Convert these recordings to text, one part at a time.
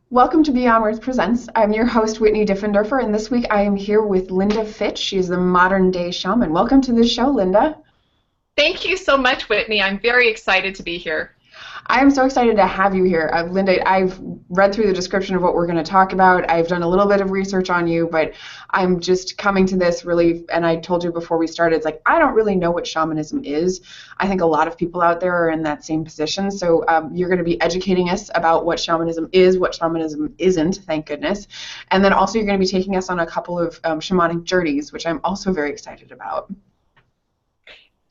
Welcome to Beyond Words Presents. I'm your host, Whitney Diffendorfer, and this week I am here with Linda Fitch. She is the modern day shaman. Welcome to the show, Linda. Thank you so much, Whitney. I'm very excited to be here. I am so excited to have you here. Linda, I've read through the description of what we're going to talk about. I've done a little bit of research on you, but I'm just coming to this really, and I told you before we started, it's like, I don't really know what shamanism is. I think a lot of people out there are in that same position. So you're going to be educating us about what shamanism is, what shamanism isn't, thank goodness. And then also you're going to be taking us on a couple of shamanic journeys, which I'm also very excited about.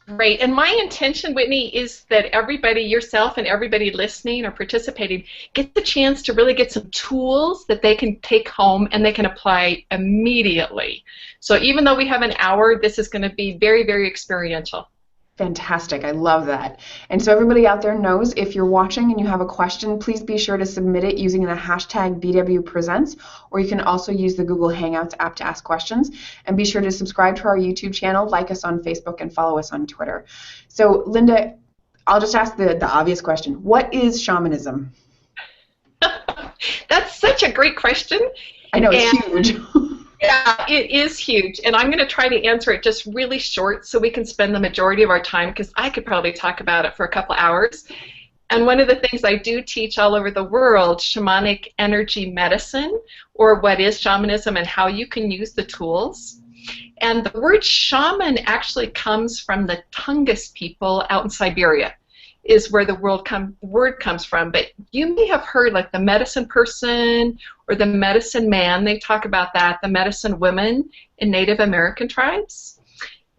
Great. And my intention, Whitney, is that everybody, yourself and everybody listening or participating, get the chance to really get some tools that they can take home and they can apply immediately. So even though we have an hour, this is going to be very, very experiential. Fantastic. I love that. And so everybody out there knows if you're watching and you have a question, please be sure to submit it using the hashtag BWPresents, or you can also use the Google Hangouts app to ask questions. And be sure to subscribe to our YouTube channel, like us on Facebook, and follow us on Twitter. So Linda, I'll just ask the obvious question. What is shamanism? That's such a great question. I know, it's huge. Yeah, it is huge, and I'm going to try to answer it just really short so we can spend the majority of our time, because I could probably talk about it for a couple hours. And one of the things I do teach all over the world, shamanic energy medicine, or what is shamanism and how you can use the tools. And the word shaman actually comes from the Tungus people out in Siberia, is where the word comes from. But you may have heard like the medicine person or the medicine man. They talk about that, the medicine woman in Native American tribes.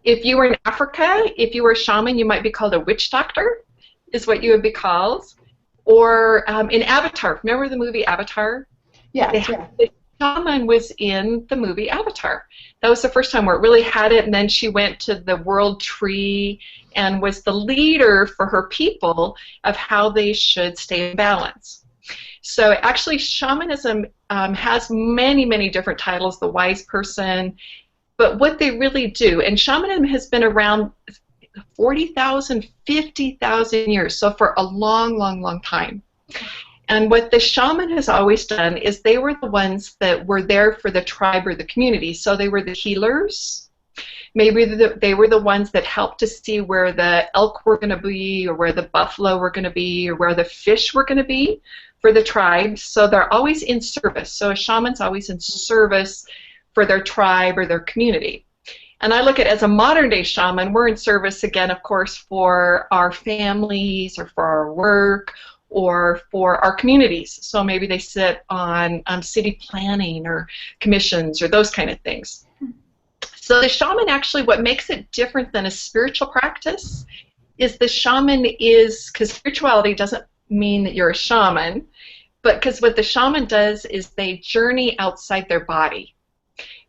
If you were in Africa, if you were a shaman, you might be called a witch doctor, is what you would be called. Or in Avatar, remember the movie Avatar? Yeah. The shaman was in the movie Avatar. That was the first time where it really had it, and then she went to the world tree and was the leader for her people of how they should stay in balance. So actually shamanism has many, many different titles, the wise person, but what they really do, and shamanism has been around 40,000, 50,000 years, so for a long, long, long time. And what the shaman has always done is they were the ones that were there for the tribe or the community. So they were the healers. Maybe they were the ones that helped to see where the elk were going to be, or where the buffalo were going to be, or where the fish were going to be for the tribe. So they're always in service. So a shaman's always in service for their tribe or their community. And I look at it as a modern day shaman, we're in service again, of course, for our families or for our work, or for our communities. So maybe they sit on city planning or commissions or those kind of things. So the shaman actually, what makes it different than a spiritual practice is the shaman is, because spirituality doesn't mean that you're a shaman, but because what the shaman does is they journey outside their body,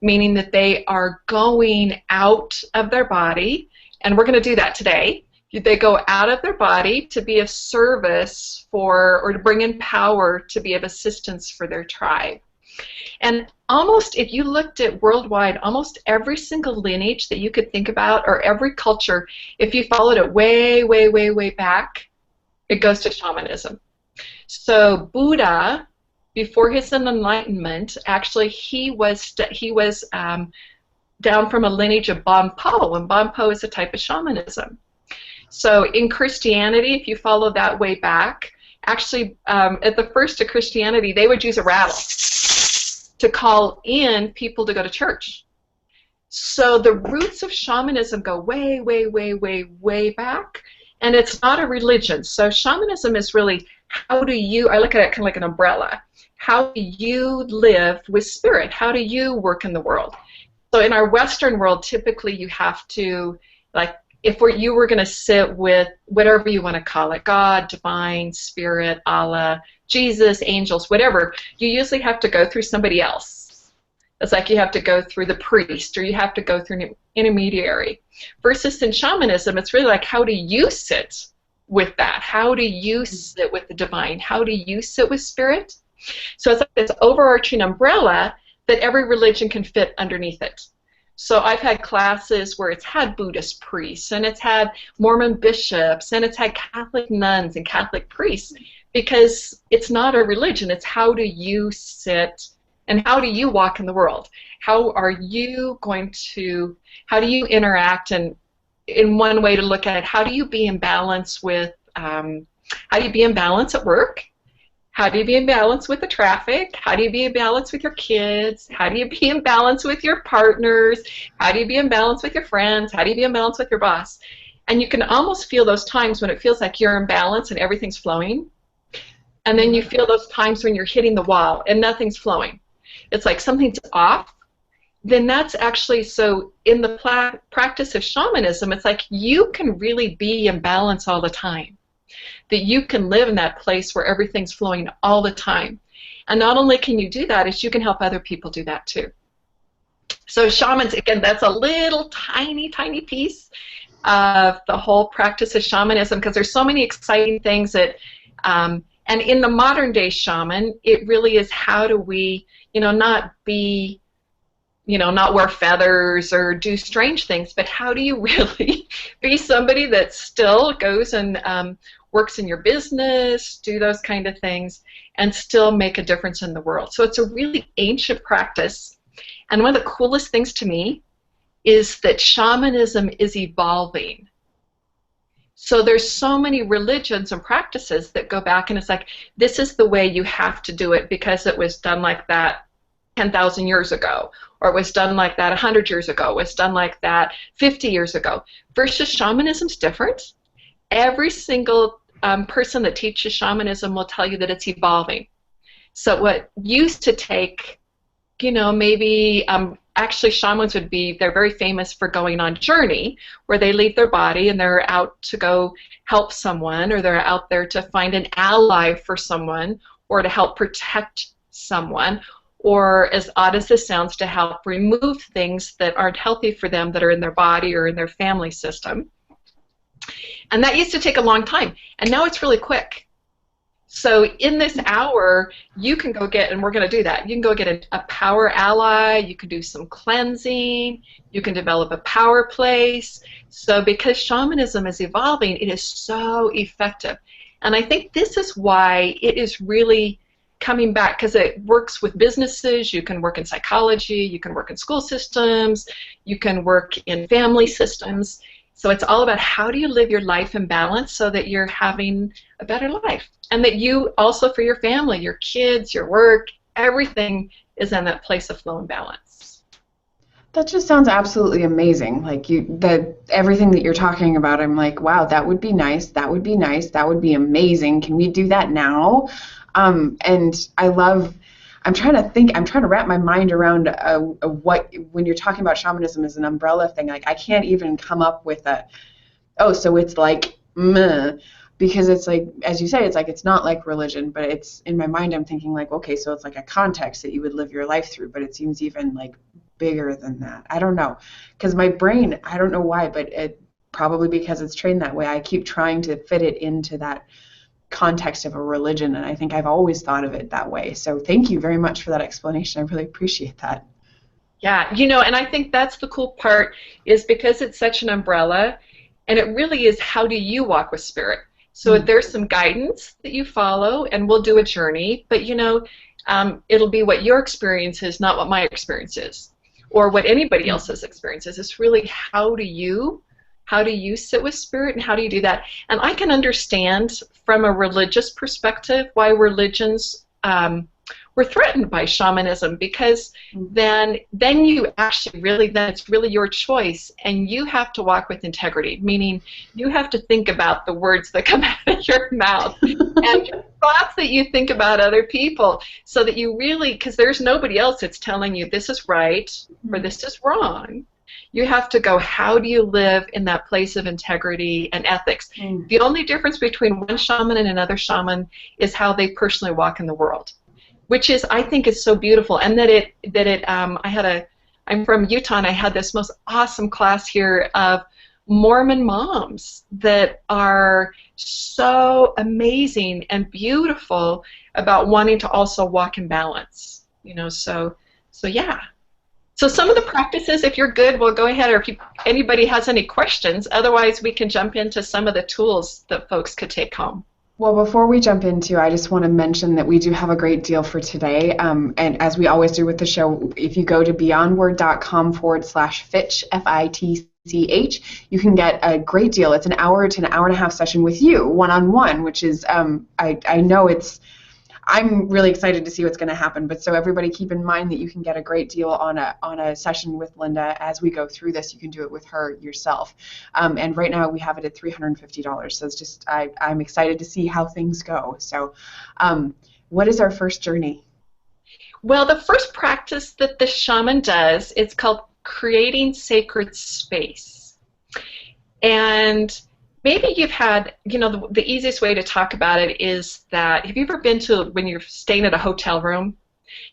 meaning that they are going out of their body, and we're going to do that today. They go out of their body to be of service for, or to bring in power to be of assistance for their tribe. And almost, if you looked at worldwide, almost every single lineage that you could think about, or every culture, if you followed it way, way, way, way back, it goes to shamanism. So Buddha, before his enlightenment, actually he was down from a lineage of Bonpo, and Bonpo is a type of shamanism. So in Christianity, if you follow that way back, actually at the first of Christianity, they would use a rattle to call in people to go to church. So the roots of shamanism go way, way, way, way, way back, and it's not a religion. So shamanism is really, how do you, I look at it kind of like an umbrella, how do you live with spirit? How do you work in the world? So in our Western world, typically you have to, like, if you were going to sit with whatever you want to call it, God, divine, spirit, Allah, Jesus, angels, whatever, you usually have to go through somebody else. It's like you have to go through the priest, or you have to go through an intermediary. Versus in shamanism, it's really like, how do you sit with that? How do you sit with the divine? How do you sit with spirit? So it's like this overarching umbrella that every religion can fit underneath it. So I've had classes where it's had Buddhist priests, and it's had Mormon bishops, and it's had Catholic nuns and Catholic priests, because it's not a religion. It's how do you sit and how do you walk in the world? How are you going to, how do you interact? And in one way to look at it, how do you be in balance with, how do you be in balance at work? How do you be in balance with the traffic? How do you be in balance with your kids? How do you be in balance with your partners? How do you be in balance with your friends? How do you be in balance with your boss? And you can almost feel those times when it feels like you're in balance and everything's flowing. And then you feel those times when you're hitting the wall and nothing's flowing. It's like something's off. Then that's actually, so in the practice of shamanism, it's like you can really be in balance all the time. That you can live in that place where everything's flowing all the time. And not only can you do that, is you can help other people do that too. So shamans, again, that's a little tiny, tiny piece of the whole practice of shamanism, because there's so many exciting things that, and in the modern day shaman, it really is how do we, not be, not wear feathers or do strange things, but how do you really be somebody that still goes and works in your business, do those kind of things, and still make a difference in the world. So it's a really ancient practice. And one of the coolest things to me is that shamanism is evolving. So there's so many religions and practices that go back, and it's like, this is the way you have to do it because it was done like that 10,000 years ago, or it was done like that 100 years ago, it was done like that 50 years ago. Versus shamanism's different. Every single person that teaches shamanism will tell you that it's evolving. So what used to take, maybe actually shamans would be, they're very famous for going on journey where they leave their body and they're out to go help someone, or they're out there to find an ally for someone, or to help protect someone, or as odd as this sounds, to help remove things that aren't healthy for them that are in their body or in their family system. And that used to take a long time, and now it's really quick. So in this hour, you can go get, and we're going to do that, you can go get a power ally, you can do some cleansing, you can develop a power place. So because shamanism is evolving, it is so effective. And I think this is why it is really coming back, because it works with businesses, you can work in psychology, you can work in school systems, you can work in family systems. So it's all about how do you live your life in balance so that you're having a better life. And that you also, for your family, your kids, your work, everything is in that place of flow and balance. That just sounds absolutely amazing. Like everything that you're talking about, I'm like, wow, that would be nice. That would be nice. That would be amazing. Can we do that now? And I'm trying to wrap my mind around what, when you're talking about shamanism as an umbrella thing, like I can't even come up with so it's like, meh, because it's like, as you say, it's like, it's not like religion, but it's, in my mind, I'm thinking like, okay, so it's like a context that you would live your life through, but it seems even like bigger than that. I don't know, because my brain, I don't know why, but it probably because it's trained that way, I keep trying to fit it into that context of a religion, and I think I've always thought of it that way. So thank you very much for that explanation. I really appreciate that. Yeah, and I think that's the cool part, is because it's such an umbrella, and it really is, how do you walk with spirit? So there's some guidance that you follow, and we'll do a journey, but it'll be what your experience is, not what my experience is, or what anybody else's experience is. It's really how do you sit with spirit, and how do you do that? And I can understand from a religious perspective why religions were threatened by shamanism, because then you actually then it's really your choice, and you have to walk with integrity, meaning you have to think about the words that come out of your mouth and your thoughts that you think about other people, so that you really, because there's nobody else that's telling you this is right or this is wrong. You have to go, how do you live in that place of integrity and ethics? The only difference between one shaman and another shaman is how they personally walk in the world, which is, I think, is so beautiful. And I'm from Utah, and I had this most awesome class here of Mormon moms that are so amazing and beautiful about wanting to also walk in balance. So yeah. So some of the practices, if you're good, we'll go ahead, or if anybody has any questions. Otherwise, we can jump into some of the tools that folks could take home. Well, before we jump into, I just want to mention that we do have a great deal for today. And as we always do with the show, if you go to beyondword.com/Fitch, F-I-T-C-H, you can get a great deal. It's an hour to an hour and a half session with you, one-on-one, which is, I know I'm really excited to see what's going to happen. But so everybody keep in mind that you can get a great deal on a session with Linda as we go through this. You can do it with her yourself. And right now we have it at $350. So it's just, I'm excited to see how things go. So what is our first journey? Well, the first practice that the shaman does, it's called creating sacred space. And maybe you've had, the easiest way to talk about it is that, have you ever been to, when you're staying at a hotel room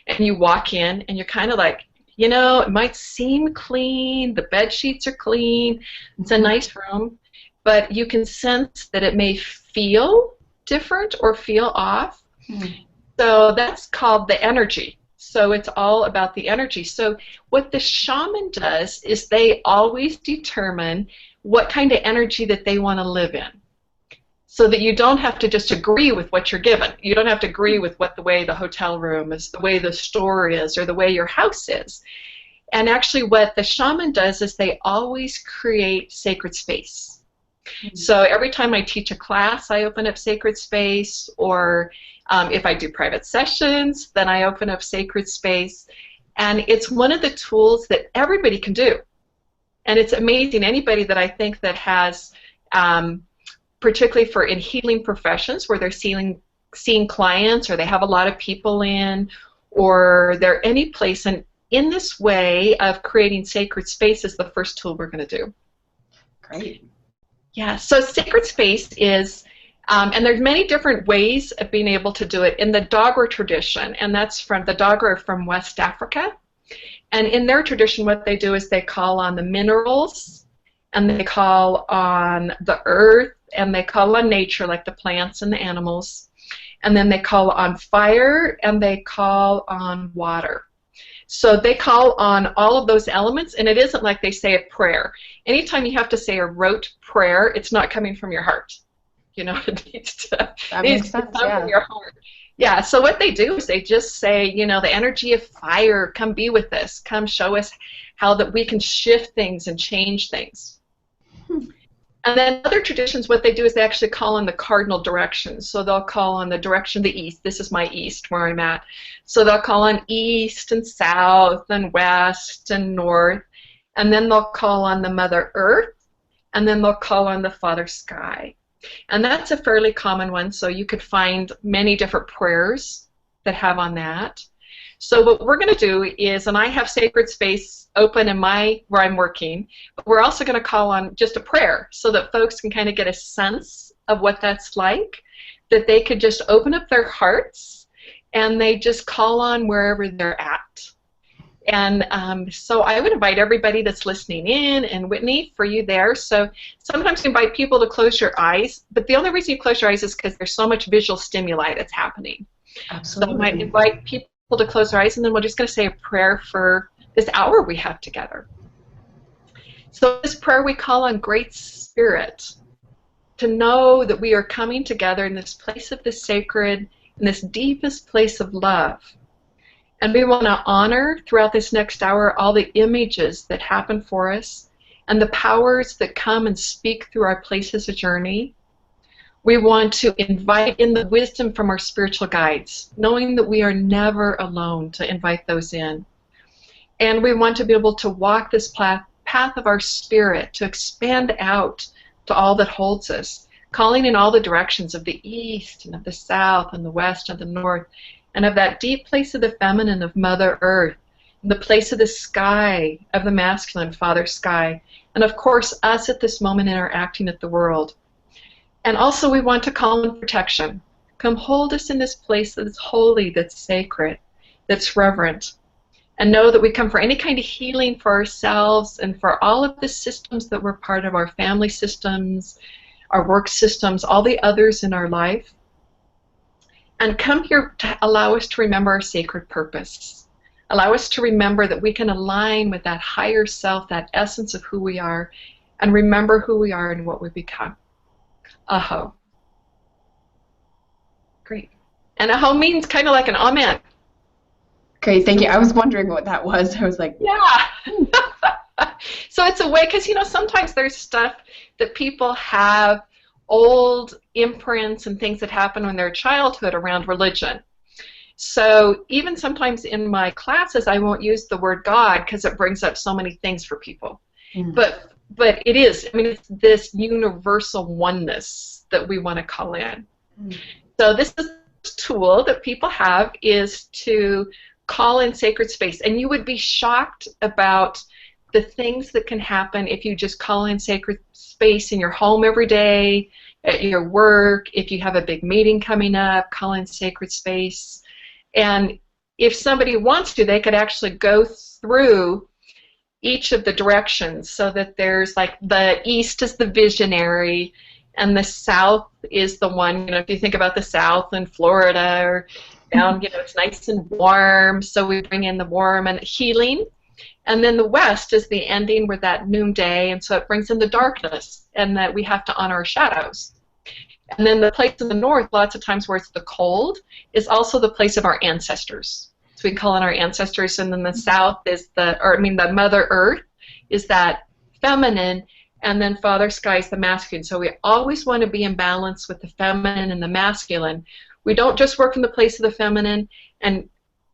and you walk in and you're kind of like, it might seem clean, the bed sheets are clean, it's a nice room, but you can sense that it may feel different or feel off. So that's called the energy. So it's all about the energy. So what the shaman does is they always determine what kind of energy that they want to live in, so that you don't have to just agree with what you're given. You don't have to agree with the way the hotel room is, the way the store is, or the way your house is. And actually what the shaman does is they always create sacred space. So every time I teach a class, I open up sacred space, or if I do private sessions, then I open up sacred space. And it's one of the tools that everybody can do. And it's amazing, anybody that I think that has, particularly for in healing professions where they're seeing clients, or they have a lot of people in, or they're any place, and in this way of creating sacred space is the first tool we're going to do. Great. Yeah, so sacred space is, and there's many different ways of being able to do it in the Dogra tradition, and that's from the Dogra from West Africa. And in their tradition, what they do is they call on the minerals, and they call on the earth, and they call on nature, like the plants and the animals, and then they call on fire, and they call on water. So they call on all of those elements, and it isn't like they say a prayer. Anytime you have to say a rote prayer, it's not coming from your heart. It needs to come from your heart. Yeah, so what they do is they just say, the energy of fire, come be with us. Come show us how that we can shift things and change things. And then other traditions, what they do is they actually call on the cardinal directions. So they'll call on the direction of the east. This is my east, where I'm at. So they'll call on east and south and west and north. And then they'll call on the Mother Earth. And then they'll call on the Father Sky. And that's a fairly common one, so you could find many different prayers that have on that. So what we're going to do is, and I have sacred space open in where I'm working, but we're also going to call on just a prayer so that folks can kind of get a sense of what that's like, that they could just open up their hearts and they just call on wherever they're at. And so I would invite everybody that's listening in, and Whitney, for you there. So sometimes you invite people to close your eyes, but the only reason you close your eyes is because there's so much visual stimuli that's happening. Absolutely. So I might invite people to close their eyes, and then we're just going to say a prayer for this hour we have together. So this prayer we call on Great Spirit to know that we are coming together in this place of the sacred, in this deepest place of love. And we want to honor throughout this next hour all the images that happen for us and the powers that come and speak through our places of journey. We want to invite in the wisdom from our spiritual guides, knowing that we are never alone, to invite those in. And we want to be able to walk this path of our spirit, to expand out to all that holds us, calling in all the directions of the east and of the south and the west and the north, and of that deep place of the feminine, of Mother Earth, and the place of the sky, of the masculine, Father Sky, and of course us at this moment interacting with the world. And also we want to call in protection. Come hold us in this place that's holy, that's sacred, that's reverent, and know that we come for any kind of healing for ourselves and for all of the systems that we're part of, our family systems, our work systems, all the others in our life. And come here to allow us to remember our sacred purpose. Allow us to remember that we can align with that higher self, that essence of who we are, and remember who we are and what we become. Aho. Great. And aho means kind of like an amen. Great, thank you. I was wondering what that was. I was like, yeah. So it's a way, because, you know, sometimes there's stuff that people have, old imprints and things that happen in their childhood around religion. So even sometimes in my classes, I won't use the word God because it brings up so many things for people. But it is, I mean, it's this universal oneness that we want to call in. So this is a tool that people have, is to call in sacred space. And you would be shocked about the things that can happen if you just call in sacred space in your home every day, at your work, if you have a big meeting coming up, call in sacred space. And if somebody wants to, they could actually go through each of the directions, so that there's like the east is the visionary, and the south is the one, you know, if you think about the south in Florida or down, you know, it's nice and warm, so we bring in the warm and healing. And then the west is the ending with that noonday, and so it brings in the darkness, and that we have to honor our shadows. And then the place in the north, lots of times where it's the cold, is also the place of our ancestors. So we call in our ancestors, and then the south is the Mother Earth is that feminine, and then Father Sky is the masculine. So we always want to be in balance with the feminine and the masculine. We don't just work in the place of the feminine, and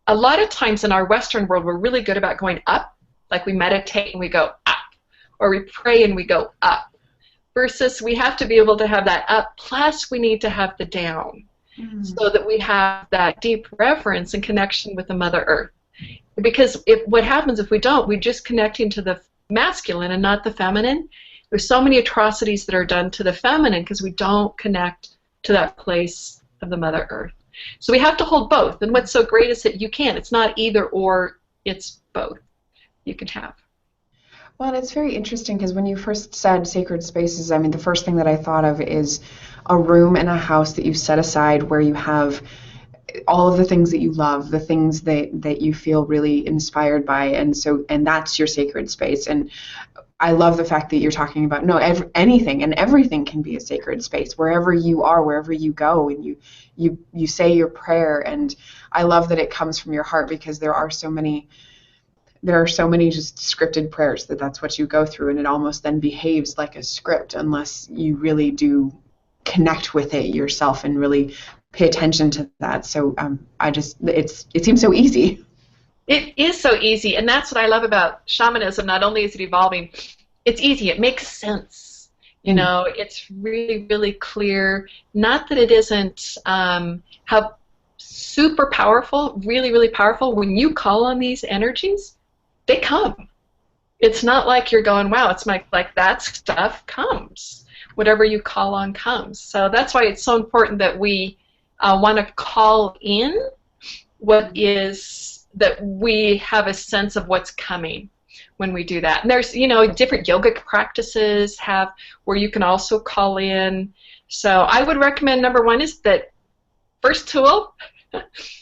a lot of times in our Western world, we're really good about going up, like we meditate and we go up, or we pray and we go up, versus we have to be able to have that up, plus we need to have the down. So that we have that deep reverence and connection with the Mother Earth. Because what happens if we don't, we're just connecting to the masculine and not the feminine. There's so many atrocities that are done to the feminine because we don't connect to that place of the Mother Earth. So we have to hold both. And what's so great is that you can. It's not either or, it's both. You can have. Well, it's very interesting because when you first said sacred spaces, I mean, the first thing that I thought of is a room in a house that you set aside where you have all of the things that you love, the things that you feel really inspired by, and that's your sacred space. And I love the fact that you're talking about anything and everything can be a sacred space wherever you are, wherever you go, and you say your prayer. And I love that it comes from your heart, because there are so many just scripted prayers that's what you go through, and it almost then behaves like a script unless you really do connect with it yourself and really pay attention to that. So it seems so easy. It is so easy, and that's what I love about shamanism. Not only is it evolving, it's easy. It makes sense. You know, it's really, really clear. Not that it isn't how super powerful, really, really powerful. When you call on these energies, they come. It's not like you're going, wow, it's like that stuff comes. Whatever you call on comes. So that's why it's so important that we want to call in what is, that we have a sense of what's coming when we do that. And there's, you know, different yogic practices have where you can also call in. So I would recommend, number one is that first tool,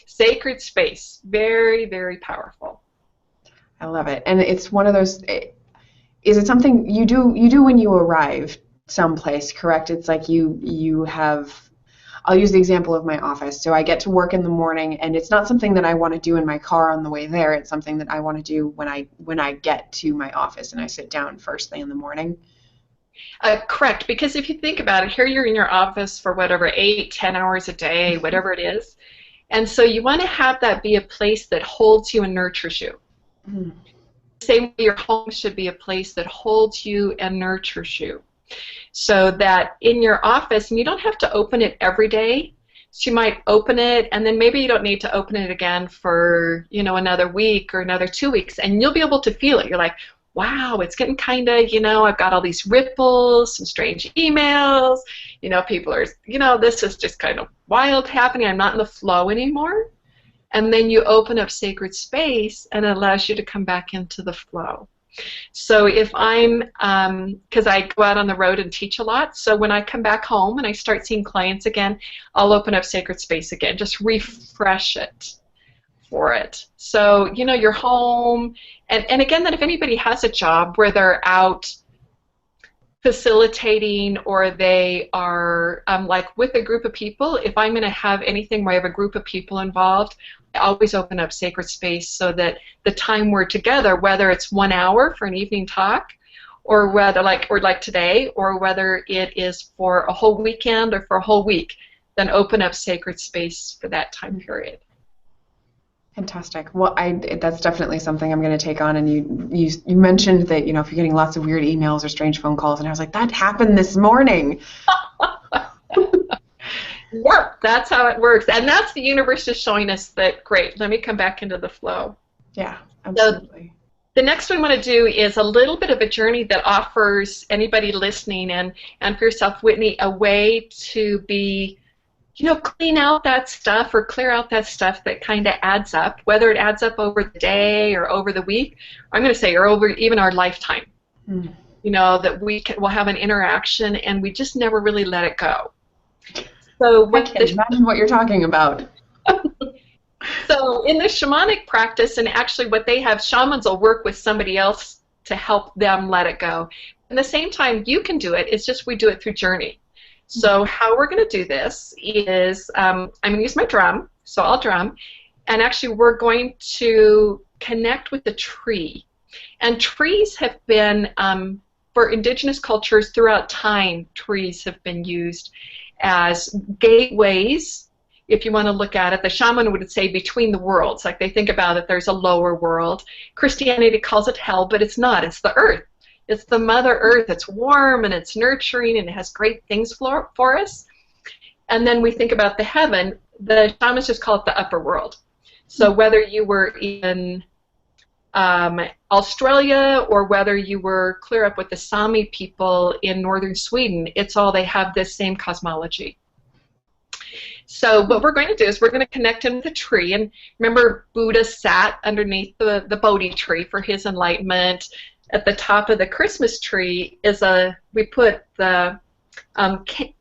sacred space. Very, very powerful. I love it. And it's one of those, is it something you do when you arrive someplace, correct? It's like you have, I'll use the example of my office. So I get to work in the morning, and it's not something that I want to do in my car on the way there. It's something that I want to do when I get to my office and I sit down first thing in the morning. Correct, because if you think about it, here you're in your office for whatever, 8-10 hours a day, whatever it is. And so you want to have that be a place that holds you and nurtures you. Same way your home should be a place that holds you and nurtures you. So that in your office, and you don't have to open it every day, so you might open it, and then maybe you don't need to open it again for, you know, another week or another 2 weeks, and you'll be able to feel it. You're like, wow, it's getting kind of, you know, I've got all these ripples, some strange emails, you know, people are, you know, this is just kind of wild happening, I'm not in the flow anymore. And then you open up sacred space, and it allows you to come back into the flow. So if I'm, because I go out on the road and teach a lot, so when I come back home and I start seeing clients again, I'll open up sacred space again, just refresh it for it. So, you know, you're home, and again, that if anybody has a job where they're out facilitating or they are like with a group of people, if I'm going to have anything where I have a group of people involved, I always open up sacred space so that the time we're together, whether it's 1 hour for an evening talk, or whether like today, or whether it is for a whole weekend or for a whole week, then open up sacred space for that time period. Fantastic. Well, that's definitely something I'm going to take on. And you mentioned that, you know, if you're getting lots of weird emails or strange phone calls, and I was like, that happened this morning. Yep, that's how it works. And that's the universe just showing us that, great, let me come back into the flow. Yeah, absolutely. So the next one I want to do is a little bit of a journey that offers anybody listening and for yourself, Whitney, a way to be, you know, clean out that stuff or clear out that stuff that kind of adds up, whether it adds up over the day or over the week, I'm going to say, or over even our lifetime. Mm. You know, that we'll have an interaction and we just never really let it go. So I can imagine what you're talking about. So in the shamanic practice, and actually what they have, shamans will work with somebody else to help them let it go. At the same time, you can do it. It's just we do it through journey. So how we're going to do this is I'm going to use my drum, so I'll drum, and actually we're going to connect with the tree. And trees have been, for indigenous cultures throughout time, trees have been used as gateways. If you want to look at it, the shaman would say between the worlds. Like they think about it, there's a lower world. Christianity calls it hell, but it's not. It's the earth. It's the Mother Earth. It's warm and it's nurturing and it has great things for us. And then we think about the heaven. The shamans just call it the upper world. So whether you were in Australia or whether you were clear up with the Sami people in northern Sweden, it's all, they have this same cosmology. So what we're going to do is we're going to connect in with a tree. And remember, Buddha sat underneath the Bodhi tree for his enlightenment. At the top of the Christmas tree is we put the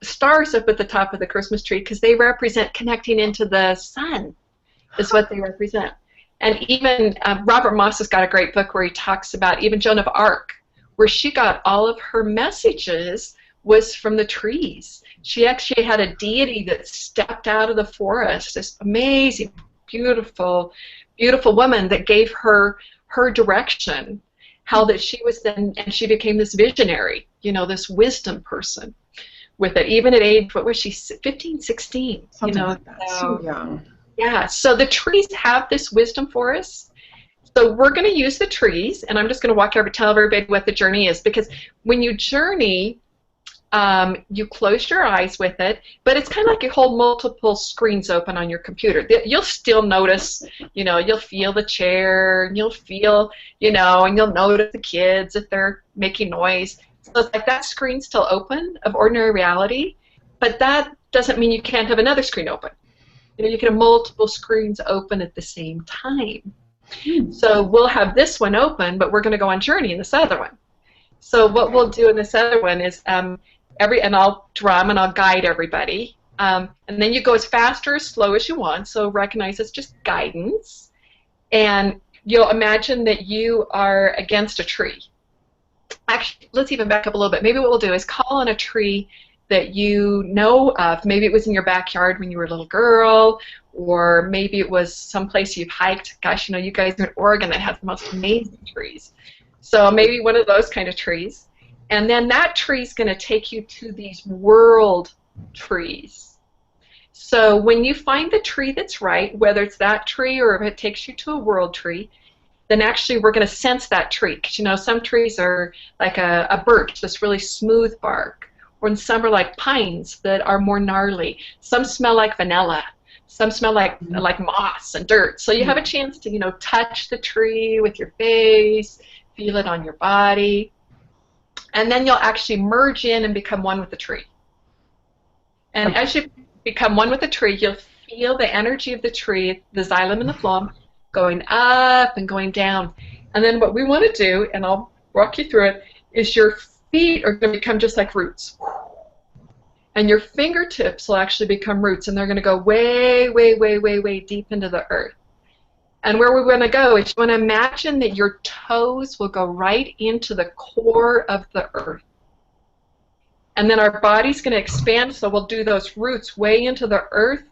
stars up at the top of the Christmas tree because they represent connecting into the sun, is what they represent. And even Robert Moss has got a great book where he talks about even Joan of Arc, where she got all of her messages was from the trees. She actually had a deity that stepped out of the forest, this amazing, beautiful, beautiful woman that gave her direction, how that she was then, and she became this visionary, you know, this wisdom person with it, even at age, what was she, 15, 16? Something you know, like that. So young. Yeah, so the trees have this wisdom for us. So we're going to use the trees, and I'm just going to tell everybody what the journey is, because when you journey, you close your eyes with it, but it's kind of like you hold multiple screens open on your computer. You'll still notice, you know, you'll feel the chair, and you'll feel, you know, and you'll notice the kids if they're making noise. So it's like that screen's still open of ordinary reality, but that doesn't mean you can't have another screen open. You know, you can have multiple screens open at the same time. So we'll have this one open, but we're going to go on journey in this other one. So what we'll do in this other one is and I'll drum and I'll guide everybody. And then you go as fast or as slow as you want, so recognize it's just guidance. And you'll imagine that you are against a tree. Actually, let's even back up a little bit. Maybe what we'll do is call on a tree that you know of. Maybe it was in your backyard when you were a little girl, or maybe it was someplace you've hiked. Gosh, you know, you guys are in Oregon that has the most amazing trees. So maybe one of those kind of trees. And then that tree is going to take you to these world trees. So when you find the tree that's right, whether it's that tree or if it takes you to a world tree, then actually we're going to sense that tree. Because, you know, some trees are like a birch, this really smooth bark. Or some are like pines that are more gnarly. Some smell like vanilla. Some smell like moss and dirt. So you have a chance to, you know, touch the tree with your face, feel it on your body. And then you'll actually merge in and become one with the tree. And as you become one with the tree, you'll feel the energy of the tree, the xylem and the phloem, going up and going down. And then what we want to do, and I'll walk you through it, is your feet are going to become just like roots. And your fingertips will actually become roots, and they're going to go way, way, way, way, way deep into the earth. And where we want to go is you want to imagine that your toes will go right into the core of the earth. And then our body's going to expand, so we'll do those roots way into the earth,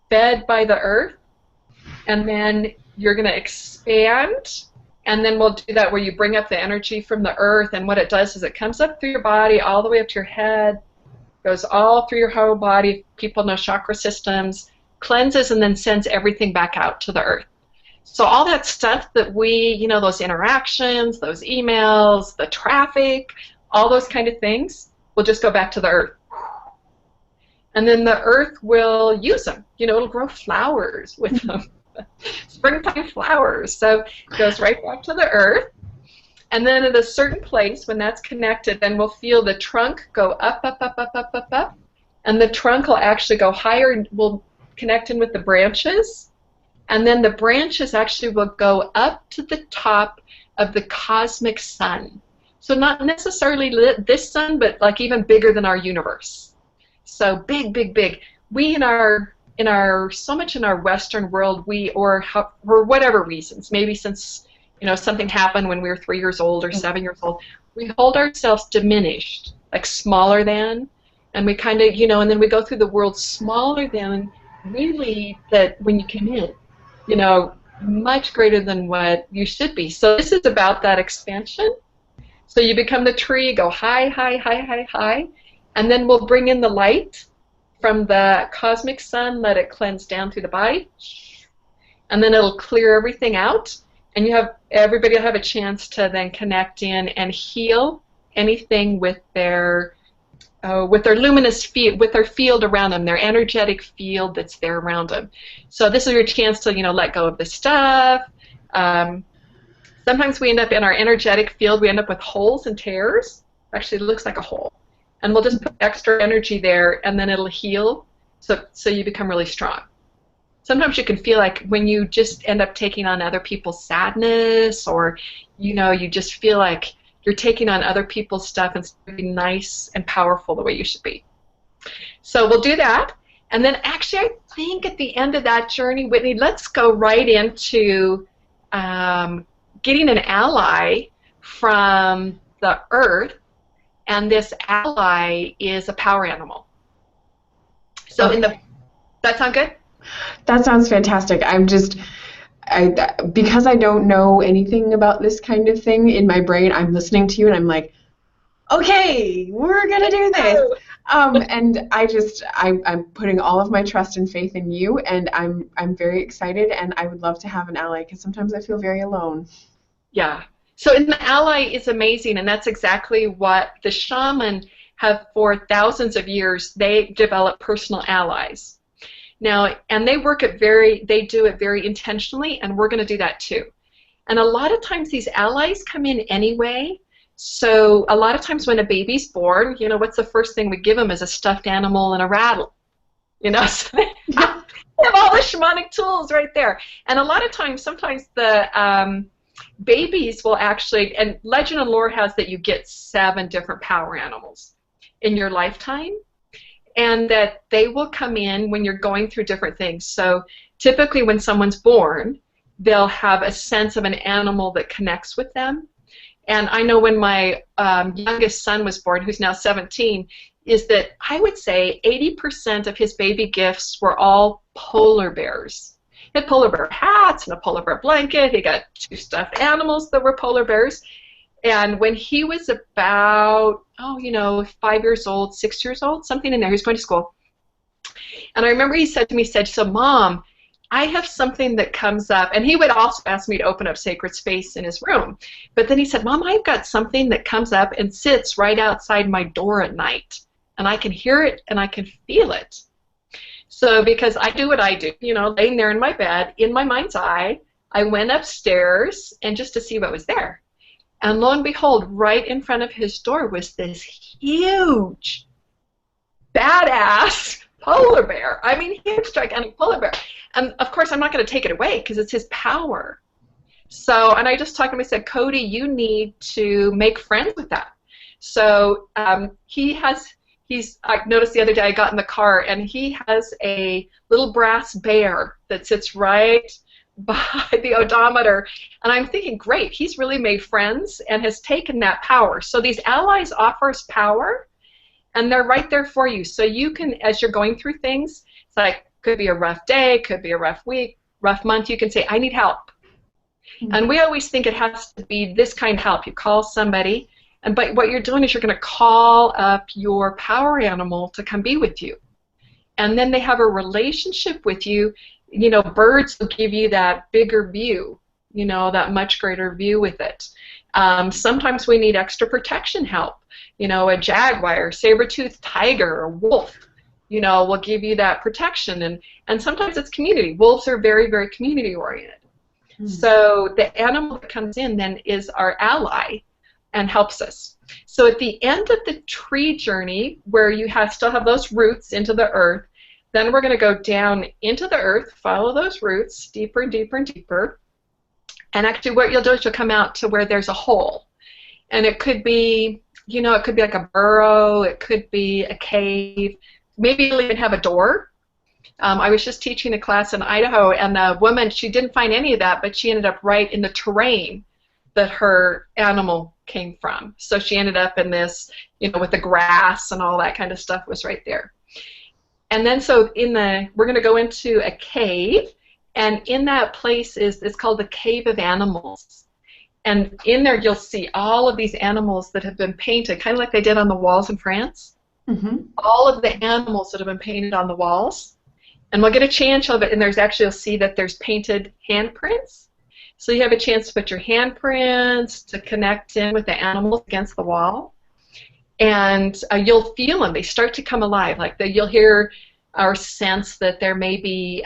fed by the earth. And then you're going to expand, and then we'll do that where you bring up the energy from the earth, and what it does is it comes up through your body all the way up to your head, goes all through your whole body. People know chakra systems, cleanses, and then sends everything back out to the earth. So all that stuff that we, those interactions, those emails, the traffic, all those kind of things will just go back to the earth. And then the earth will use them. It'll grow flowers with them. Springtime flowers. So it goes right back to the earth. And then at a certain place, when that's connected, then we'll feel the trunk go up, up, up, up, up, up, up. And the trunk will actually go higher. We'll connect in with the branches. And then the branches actually will go up to the top of the cosmic sun. So not necessarily this sun, but like even bigger than our universe. So big, big, big. We so much in our Western world, or for whatever reasons, maybe since something happened when we were 3 years old or 7 years old, we hold ourselves diminished, like smaller than, and we kind of, and then we go through the world smaller than, really, that when you come in, much greater than what you should be. So this is about that expansion. So you become the tree, go high, high, high, high, high, and then we'll bring in the light from the cosmic sun, let it cleanse down through the body, and then it'll clear everything out, and everybody will have a chance to then connect in and heal anything with their luminous field, with their field around them, their energetic field that's there around them. So this is your chance to let go of the stuff. Sometimes we end up in our energetic field, we end up with holes and tears. Actually, it looks like a hole. And we'll just put extra energy there, and then it'll heal, so you become really strong. Sometimes you can feel like when you just end up taking on other people's sadness, or you just feel like you're taking on other people's stuff instead of being nice and powerful the way you should be. So we'll do that, and then actually I think at the end of that journey, Whitney, let's go right into getting an ally from the earth. And this ally is a power animal. So okay. That sound good? That sounds fantastic. Because I don't know anything about this kind of thing, in my brain, I'm listening to you and I'm like, okay, we're gonna do this. And I'm putting all of my trust and faith in you, and I'm very excited, and I would love to have an ally, because sometimes I feel very alone. Yeah. So an ally is amazing, and that's exactly what the shaman have for thousands of years. They develop personal allies. Now, and they they do it very intentionally, and we're going to do that too. And a lot of times these allies come in anyway. So a lot of times when a baby's born, what's the first thing we give them is a stuffed animal and a rattle. So they have all the shamanic tools right there. And a lot of times, sometimes the babies will actually, and legend and lore has that you get 7 different power animals in your lifetime, and that they will come in when you're going through different things. So typically when someone's born, they'll have a sense of an animal that connects with them. And I know when my youngest son was born, who's now 17, is that I would say 80% of his baby gifts were all polar bears. He had polar bear hats and a polar bear blanket. He got 2 stuffed animals that were polar bears. And when he was about, 5 years old, 6 years old, something in there, he was going to school. And I remember he said to me, so Mom, I have something that comes up. And he would also ask me to open up sacred space in his room. But then he said, Mom, I've got something that comes up and sits right outside my door at night. And I can hear it and I can feel it. So because I do what I do, laying there in my bed, in my mind's eye, I went upstairs and just to see what was there. And lo and behold, right in front of his door was this huge, badass polar bear. I mean, huge, gigantic polar bear. And of course, I'm not going to take it away because it's his power. So, and I just talked to him, I said, Cody, you need to make friends with that. So I noticed the other day I got in the car and he has a little brass bear that sits right by the odometer. And I'm thinking, great, he's really made friends and has taken that power. So these allies offer us power, and they're right there for you. So you can, as you're going through things, it's like, could be a rough day, could be a rough week, rough month, you can say, I need help. And we always think it has to be this kind of help. You call somebody, but what you're doing is you're going to call up your power animal to come be with you. And then they have a relationship with you. You know, birds will give you that bigger view, you know, that much greater view with it. Sometimes we need extra protection help. You know, a jaguar, saber-toothed tiger, or wolf, you know, will give you that protection. And sometimes it's community. Wolves are very, very community-oriented. So the animal that comes in then is our ally and helps us. So at the end of the tree journey, where you still have those roots into the earth, then we're going to go down into the earth, follow those roots deeper and deeper and deeper. And actually what you'll do is you'll come out to where there's a hole. And it could be, you know, it could be like a burrow, it could be a cave, maybe you'll even have a door. I was just teaching a class in Idaho, and a woman, she didn't find any of that, but she ended up right in the terrain that her animal came from. So she ended up in this, you know, with the grass and all that kind of stuff was right there. And then so we're going to go into a cave, and in that place it's called the Cave of Animals. And in there you'll see all of these animals that have been painted, kind of like they did on the walls in France. All of the animals that have been painted on the walls. And we'll get a chance of it, and you'll see that there's painted handprints. So you have a chance to put your handprints to connect in with the animals against the wall. And you'll feel them. They start to come alive. Like you'll hear or sense that there may be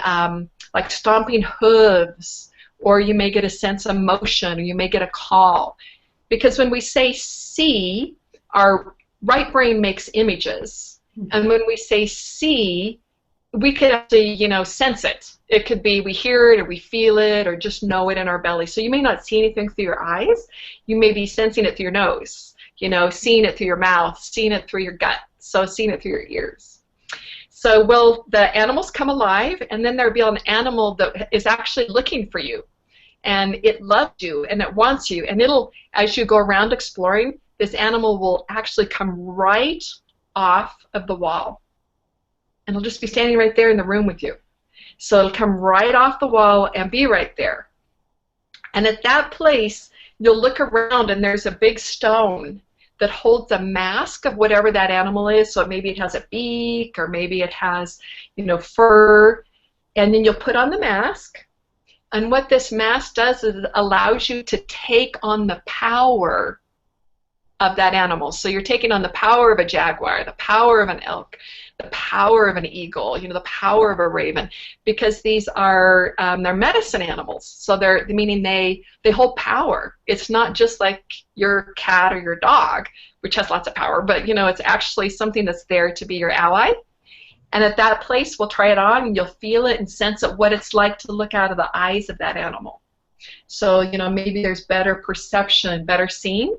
like stomping hooves, or you may get a sense of motion, or you may get a call. Because when we say see, our right brain makes images. And when we say see, we could actually, you know, sense it. It could be we hear it, or we feel it, or just know it in our belly. So you may not see anything through your eyes. You may be sensing it through your nose, you know, seeing it through your mouth, seeing it through your gut, so seeing it through your ears. So the animals come alive, and then there'll be an animal that is actually looking for you. And it loves you, and it wants you. And it'll, as you go around exploring, this animal will actually come right off of the wall. And it'll just be standing right there in the room with you. So it'll come right off the wall and be right there. And at that place, you'll look around, and there's a big stone that holds a mask of whatever that animal is. So maybe it has a beak, or maybe it has, you know, fur. And then you'll put on the mask. And what this mask does is it allows you to take on the power of that animal. So you're taking on the power of a jaguar, the power of an elk, the power of an eagle, you know, the power of a raven, because these are they're medicine animals. So meaning they hold power. It's not just like your cat or your dog, which has lots of power, but you know, it's actually something that's there to be your ally. And at that place, we'll try it on, and you'll feel it and sense it, what it's like to look out of the eyes of that animal. So, you know, maybe there's better perception, better seeing.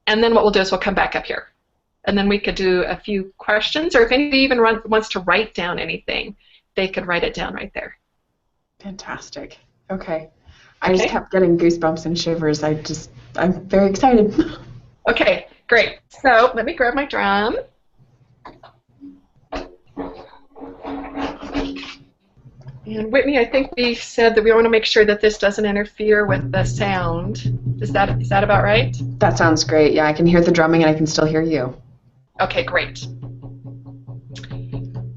And then what we'll do is we'll come back up here. And then we could do a few questions, or if anybody even wants to write down anything, they could write it down right there. Fantastic. Okay. I just kept getting goosebumps and shivers. I'm very excited. Okay, great. So let me grab my drum. And Whitney, I think we said that we want to make sure that this doesn't interfere with the sound. Is that about right? That sounds great. Yeah, I can hear the drumming, and I can still hear you. Okay, great.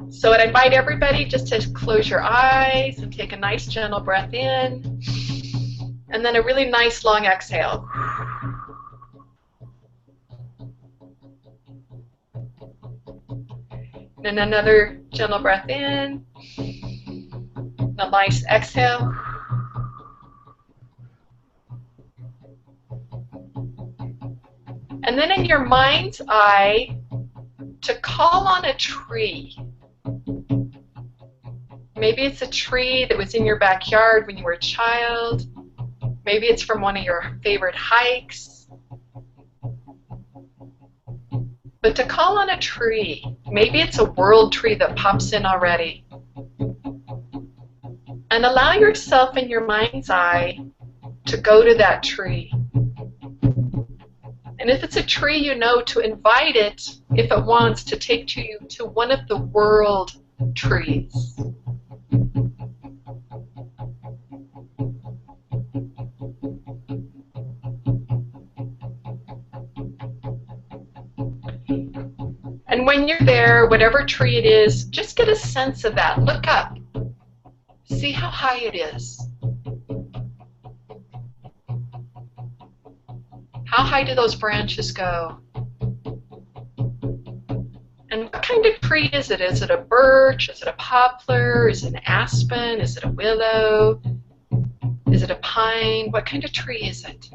So I'd invite everybody just to close your eyes and take a nice gentle breath in, and then a really nice long exhale. And another gentle breath in, a nice exhale. And then in your mind's eye, to call on a tree. Maybe it's a tree that was in your backyard when you were a child. Maybe it's from one of your favorite hikes. But to call on a tree, maybe it's a world tree that pops in already. And allow yourself in your mind's eye to go to that tree. And if it's a tree you know, to invite it, if it wants, to take you to one of the world trees. And when you're there, whatever tree it is, just get a sense of that. Look up. See how high it is. How high do those branches go? And what kind of tree is it? Is it a birch? Is it a poplar? Is it an aspen? Is it a willow? Is it a pine? What kind of tree is it?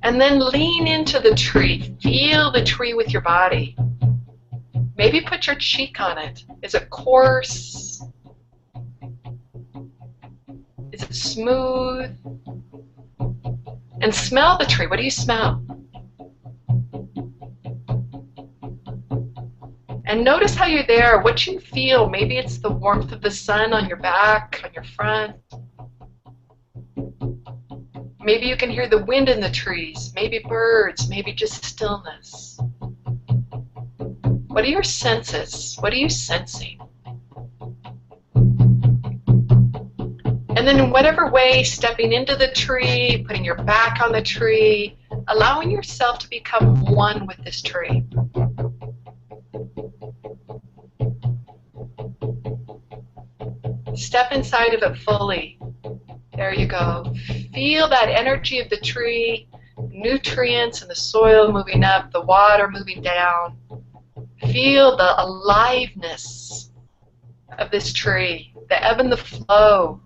And then lean into the tree. Feel the tree with your body. Maybe put your cheek on it. Is it coarse? Is it smooth? And smell the tree. What do you smell? And notice how you're there, what you feel. Maybe it's the warmth of the sun on your back, on your front. Maybe you can hear the wind in the trees, maybe birds, maybe just stillness. What are your senses? What are you sensing? And then in whatever way, stepping into the tree, putting your back on the tree, allowing yourself to become one with this tree. Step inside of it fully. There you go. Feel that energy of the tree, nutrients in the soil moving up, the water moving down. Feel the aliveness of this tree, the ebb and the flow.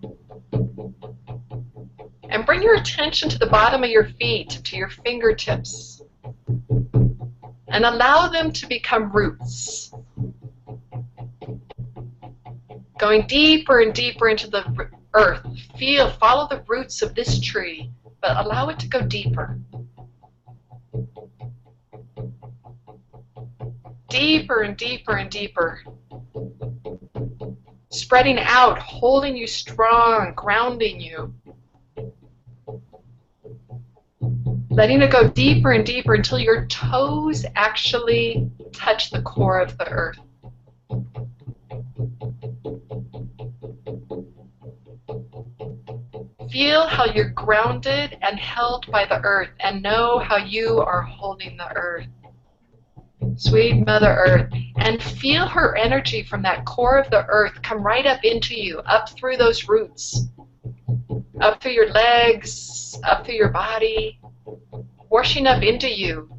And bring your attention to the bottom of your feet, to your fingertips. And allow them to become roots. Going deeper and deeper into the earth. Follow the roots of this tree, but allow it to go deeper. Deeper and deeper and deeper. Spreading out, holding you strong, grounding you. Letting it go deeper and deeper until your toes actually touch the core of the earth. Feel how you're grounded and held by the earth, and know how you are holding the earth. Sweet Mother Earth. And feel her energy from that core of the earth come right up into you, up through those roots, up through your legs, up through your body, washing up into you,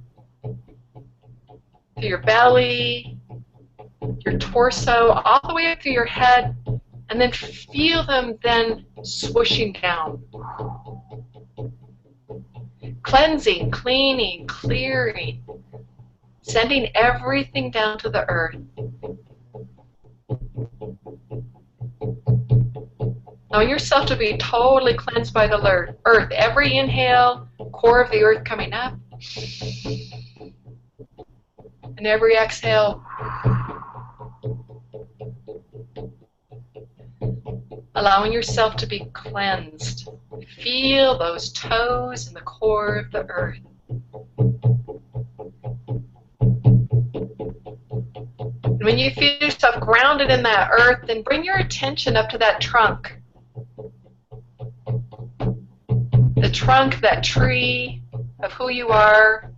through your belly, your torso, all the way up through your head. And then feel them then swooshing down. Cleansing, cleaning, clearing. Sending everything down to the earth. Knowing yourself to be totally cleansed by the earth. Every inhale, core of the earth coming up. And every exhale, allowing yourself to be cleansed. Feel those toes in the core of the earth. And when you feel yourself grounded in that earth, then bring your attention up to that trunk. The trunk, that tree of who you are.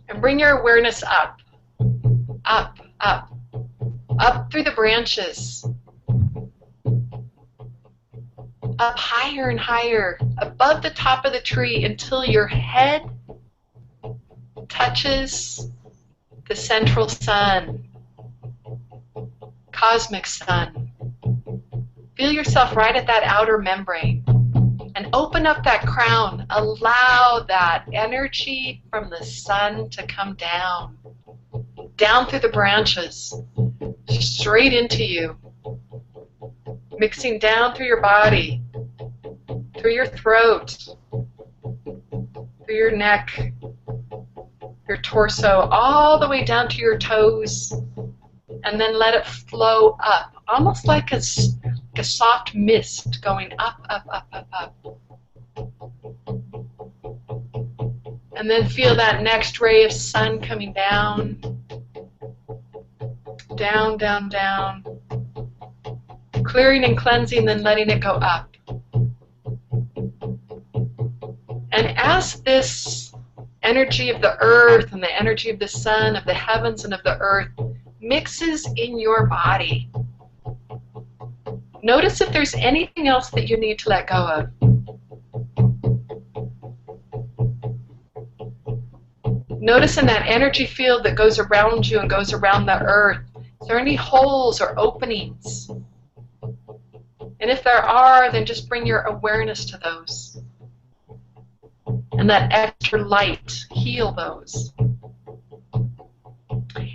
And bring your awareness up. Up, up. Up through the branches. Up higher and higher, above the top of the tree until your head touches the central sun, cosmic sun. Feel yourself right at that outer membrane and open up that crown. Allow that energy from the sun to come down, down through the branches, straight into you, mixing down through your body, through your throat, through your neck, your torso, all the way down to your toes, and then let it flow up, almost like a soft mist going up, up, up, up, up. And then feel that next ray of sun coming down, down, down, down, clearing and cleansing, then letting it go up. And as this energy of the earth and the energy of the sun, of the heavens and of the earth mixes in your body, notice if there's anything else that you need to let go of. Notice in that energy field that goes around you and goes around the earth, is there any holes or openings? And if there are, then just bring your awareness to those. And that extra light, heal those.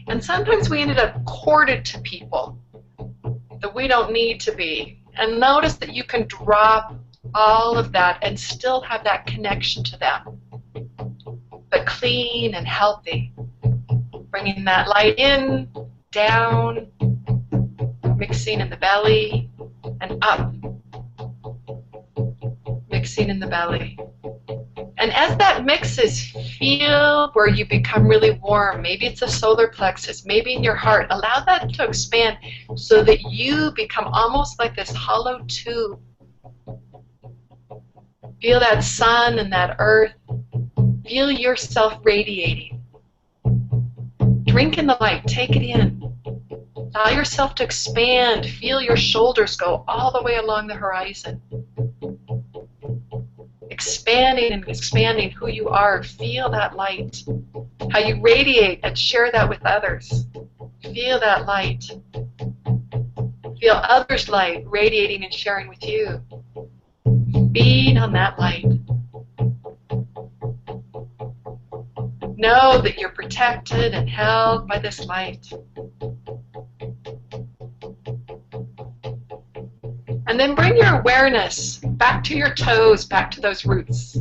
And sometimes we ended up corded to people that we don't need to be. And notice that you can drop all of that and still have that connection to them, but clean and healthy. Bringing that light in, down, mixing in the belly, and up, mixing in the belly. And as that mixes, feel where you become really warm. Maybe it's a solar plexus, maybe in your heart. Allow that to expand so that you become almost like this hollow tube. Feel that sun and that earth. Feel yourself radiating. Drink in the light, take it in. Allow yourself to expand. Feel your shoulders go all the way along the horizon. Expanding and expanding who you are. Feel that light. How you radiate, and share that with others. Feel that light. Feel others' light radiating and sharing with you. Feed on that light. Know that you're protected and held by this light. And then bring your awareness back to your toes, back to those roots.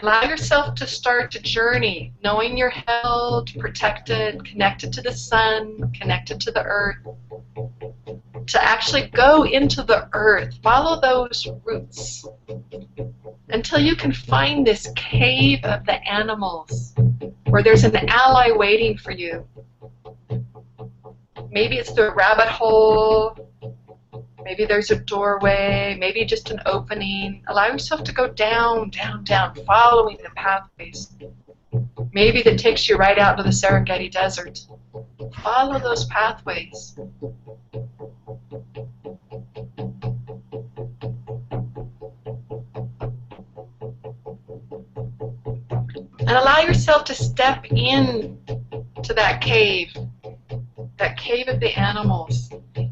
Allow yourself to start to journey, knowing you're held, protected, connected to the sun, connected to the earth. To actually go into the earth, follow those roots until you can find this cave of the animals where there's an ally waiting for you. Maybe it's the rabbit hole. Maybe there's a doorway, maybe just an opening. Allow yourself to go down, down, down, following the pathways. Maybe that takes you right out to the Serengeti Desert. Follow those pathways. And allow yourself to step in to that cave of the animals.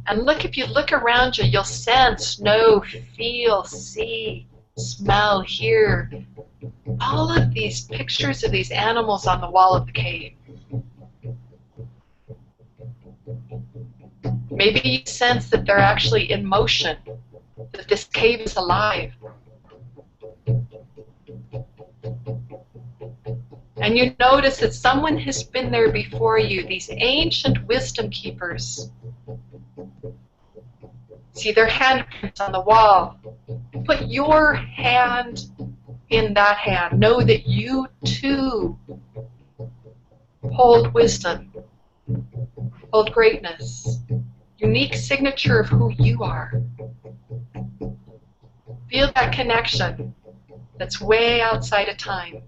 And look, if you look around you, you'll sense, know, feel, see, smell, hear all of these pictures of these animals on the wall of the cave. Maybe you sense that they're actually in motion, that this cave is alive. And you notice that someone has been there before you, these ancient wisdom keepers. See their handprints on the wall. Put your hand in that hand. Know that you too hold wisdom, hold greatness, unique signature of who you are. Feel that connection that's way outside of time.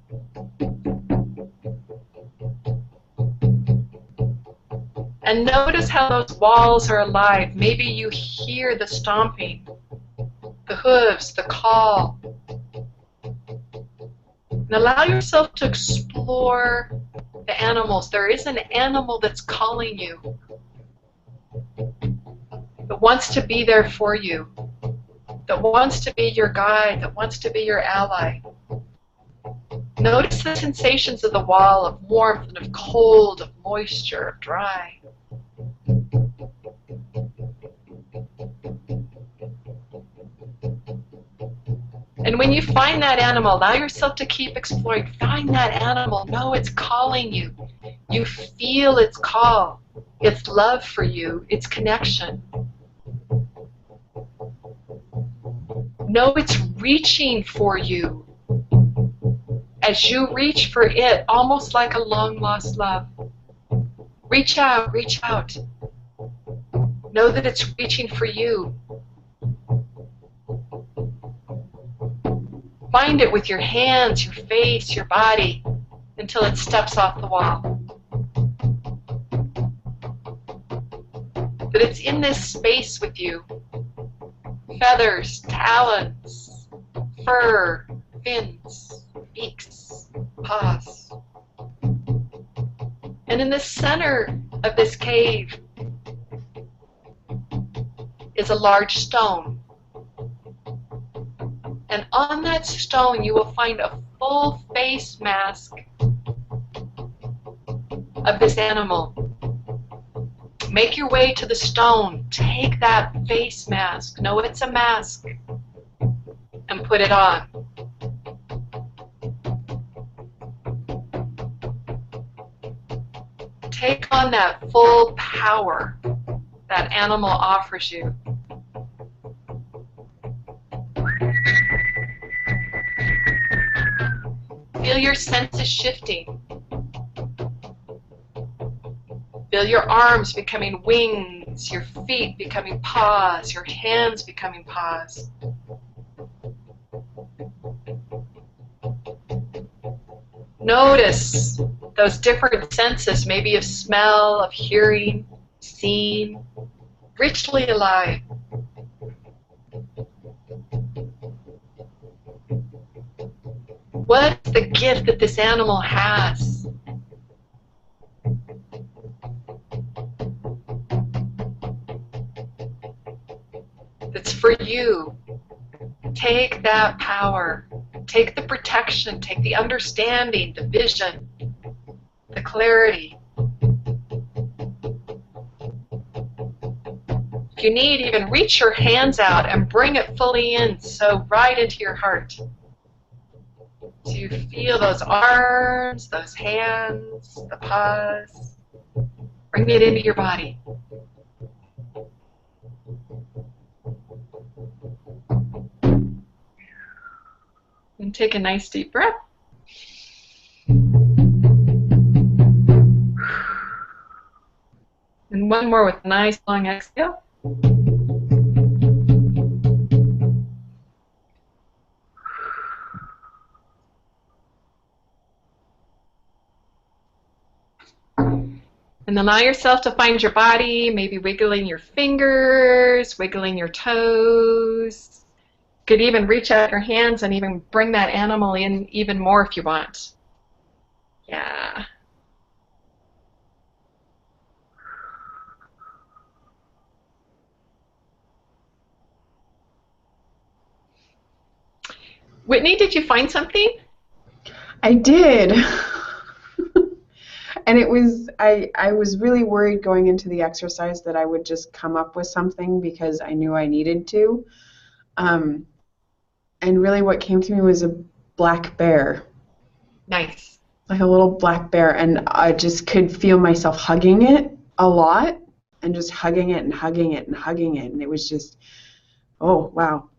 And notice how those walls are alive. Maybe you hear the stomping, the hooves, the call. And allow yourself to explore the animals. There is an animal that's calling you, that wants to be there for you, that wants to be your guide, that wants to be your ally. Notice the sensations of the wall, of warmth and of cold, of moisture, of dry. And when you find that animal, allow yourself to keep exploring. Find that animal. Know it's calling you. You feel its call. its love for you, its connection. Know it's reaching for you as you reach for it, almost like a long-lost love. Reach out, reach out. Know that it's reaching for you. Find it with your hands, your face, your body, until it steps off the wall. That it's in this space with you. Feathers, talons, fur, fins, beaks, paws. And in the center of this cave is a large stone. And on that stone you will find a full face mask of this animal. Make your way to the stone. Take that face mask. Know it's a mask. And put it on. Take on that full power that animal offers you. Feel your senses shifting. Feel your arms becoming wings, your feet becoming paws, your hands becoming paws. Notice those different senses, maybe of smell, of hearing, seeing, richly alive. What's the gift that this animal has? That's for you. Take that power. Take the protection. Take the understanding, the vision, the clarity. If you need, even reach your hands out and bring it fully in, so right into your heart. So you feel those arms, those hands, the paws. Bring it into your body. And take a nice deep breath. And one more with a nice long exhale. And allow yourself to find your body, maybe wiggling your fingers, wiggling your toes. You could even reach out your hands and even bring that animal in even more if you want. Yeah. Whitney, did you find something? I did. And it was, I was really worried going into the exercise that I would just come up with something because I knew I needed to. And really what came to me was a black bear. Nice. Like a little black bear. And I just could feel myself hugging it a lot and just hugging it and hugging it and hugging it. And it was just, oh, wow.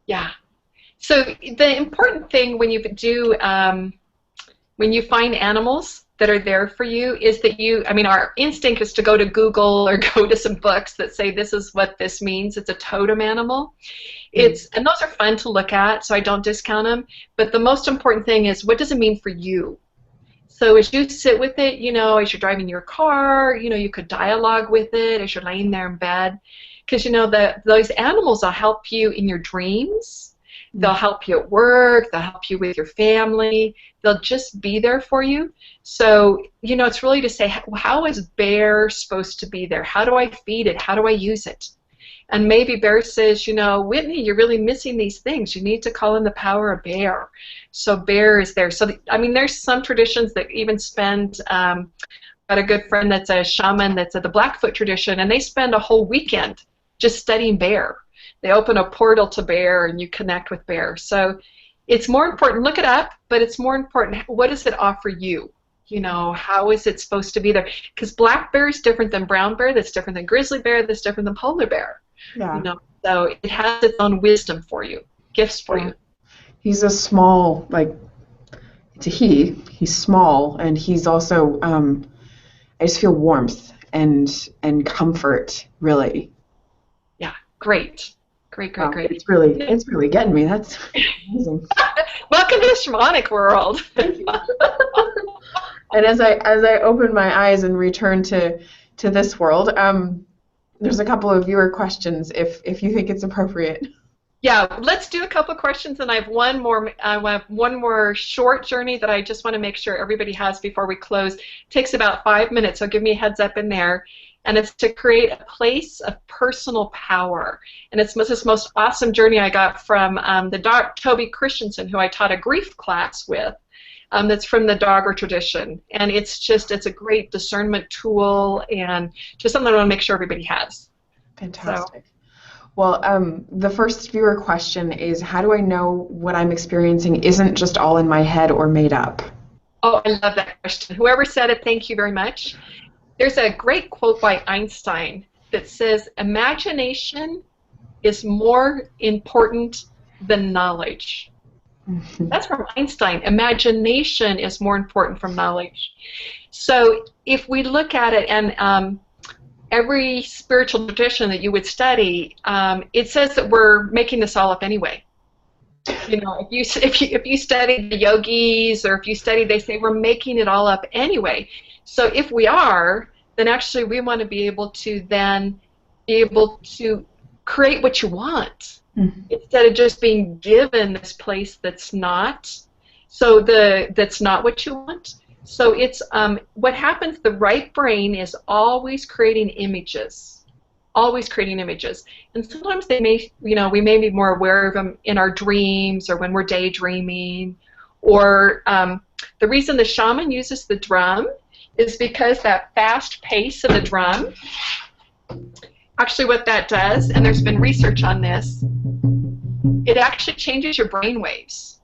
Yeah. So the important thing when you do, when you find animals that are there for you is that our instinct is to go to Google or go to some books that say this is what this means. It's a totem animal. And those are fun to look at, so I don't discount them. But the most important thing is, what does it mean for you? So as you sit with it, as you're driving your car, you could dialogue with it as you're laying there in bed. Because, those animals will help you in your dreams. They'll help you at work. They'll help you with your family. They'll just be there for you. So, it's really to say, how is bear supposed to be there? How do I feed it? How do I use it? And maybe bear says, Whitney, you're really missing these things. You need to call in the power of bear. So bear is there. So, there's some traditions that even spend, got a good friend that's a shaman that's at the Blackfoot tradition, and they spend a whole weekend just studying bear. They open a portal to bear and you connect with bear. So it's more important, look it up, but it's more important, what does it offer you? You know, how is it supposed to be there? Because black bear is different than brown bear, that's different than grizzly bear, that's different than polar bear. You Yeah. know, so it has its own wisdom for you, gifts for Yeah. you. He's a small, like, it's a he. He's small, and he's also. I just feel warmth and comfort, really. Yeah, great. Great, great, Wow, great. it's really getting me. That's amazing. Welcome to the shamanic world. And as I open my eyes and return to this world, there's a couple of viewer questions if you think it's appropriate. Yeah, let's do a couple of questions, and I have one more. I have one more short journey that I just want to make sure everybody has before we close. It takes about 5 minutes, so give me a heads up in there. And it's to create a place of personal power. And it's this most awesome journey I got from the Dr. Toby Christensen, who I taught a grief class with. That's from the Dogger tradition, and it's a great discernment tool, and just something I want to make sure everybody has. Fantastic. Well, the first viewer question is, how do I know what I'm experiencing isn't just all in my head or made up? Oh, I love that question. Whoever said it, thank you very much. There's a great quote by Einstein that says, imagination is more important than knowledge. That's from Einstein. Imagination is more important from knowledge. So if we look at it, and every spiritual tradition that you would study, it says that we're making this all up anyway. You know, if you study the yogis, or if you study, they say we're making it all up anyway. So if we are, then actually we want to be able to then be able to create what you want, instead of just being given this place that's not. So that's not what you want. So it's what happens. The right brain is always creating images, and sometimes they may, we may be more aware of them in our dreams or when we're daydreaming, or the reason the shaman uses the drum is because that fast pace of the drum, actually what that does, and there's been research on this, it actually changes your brain waves.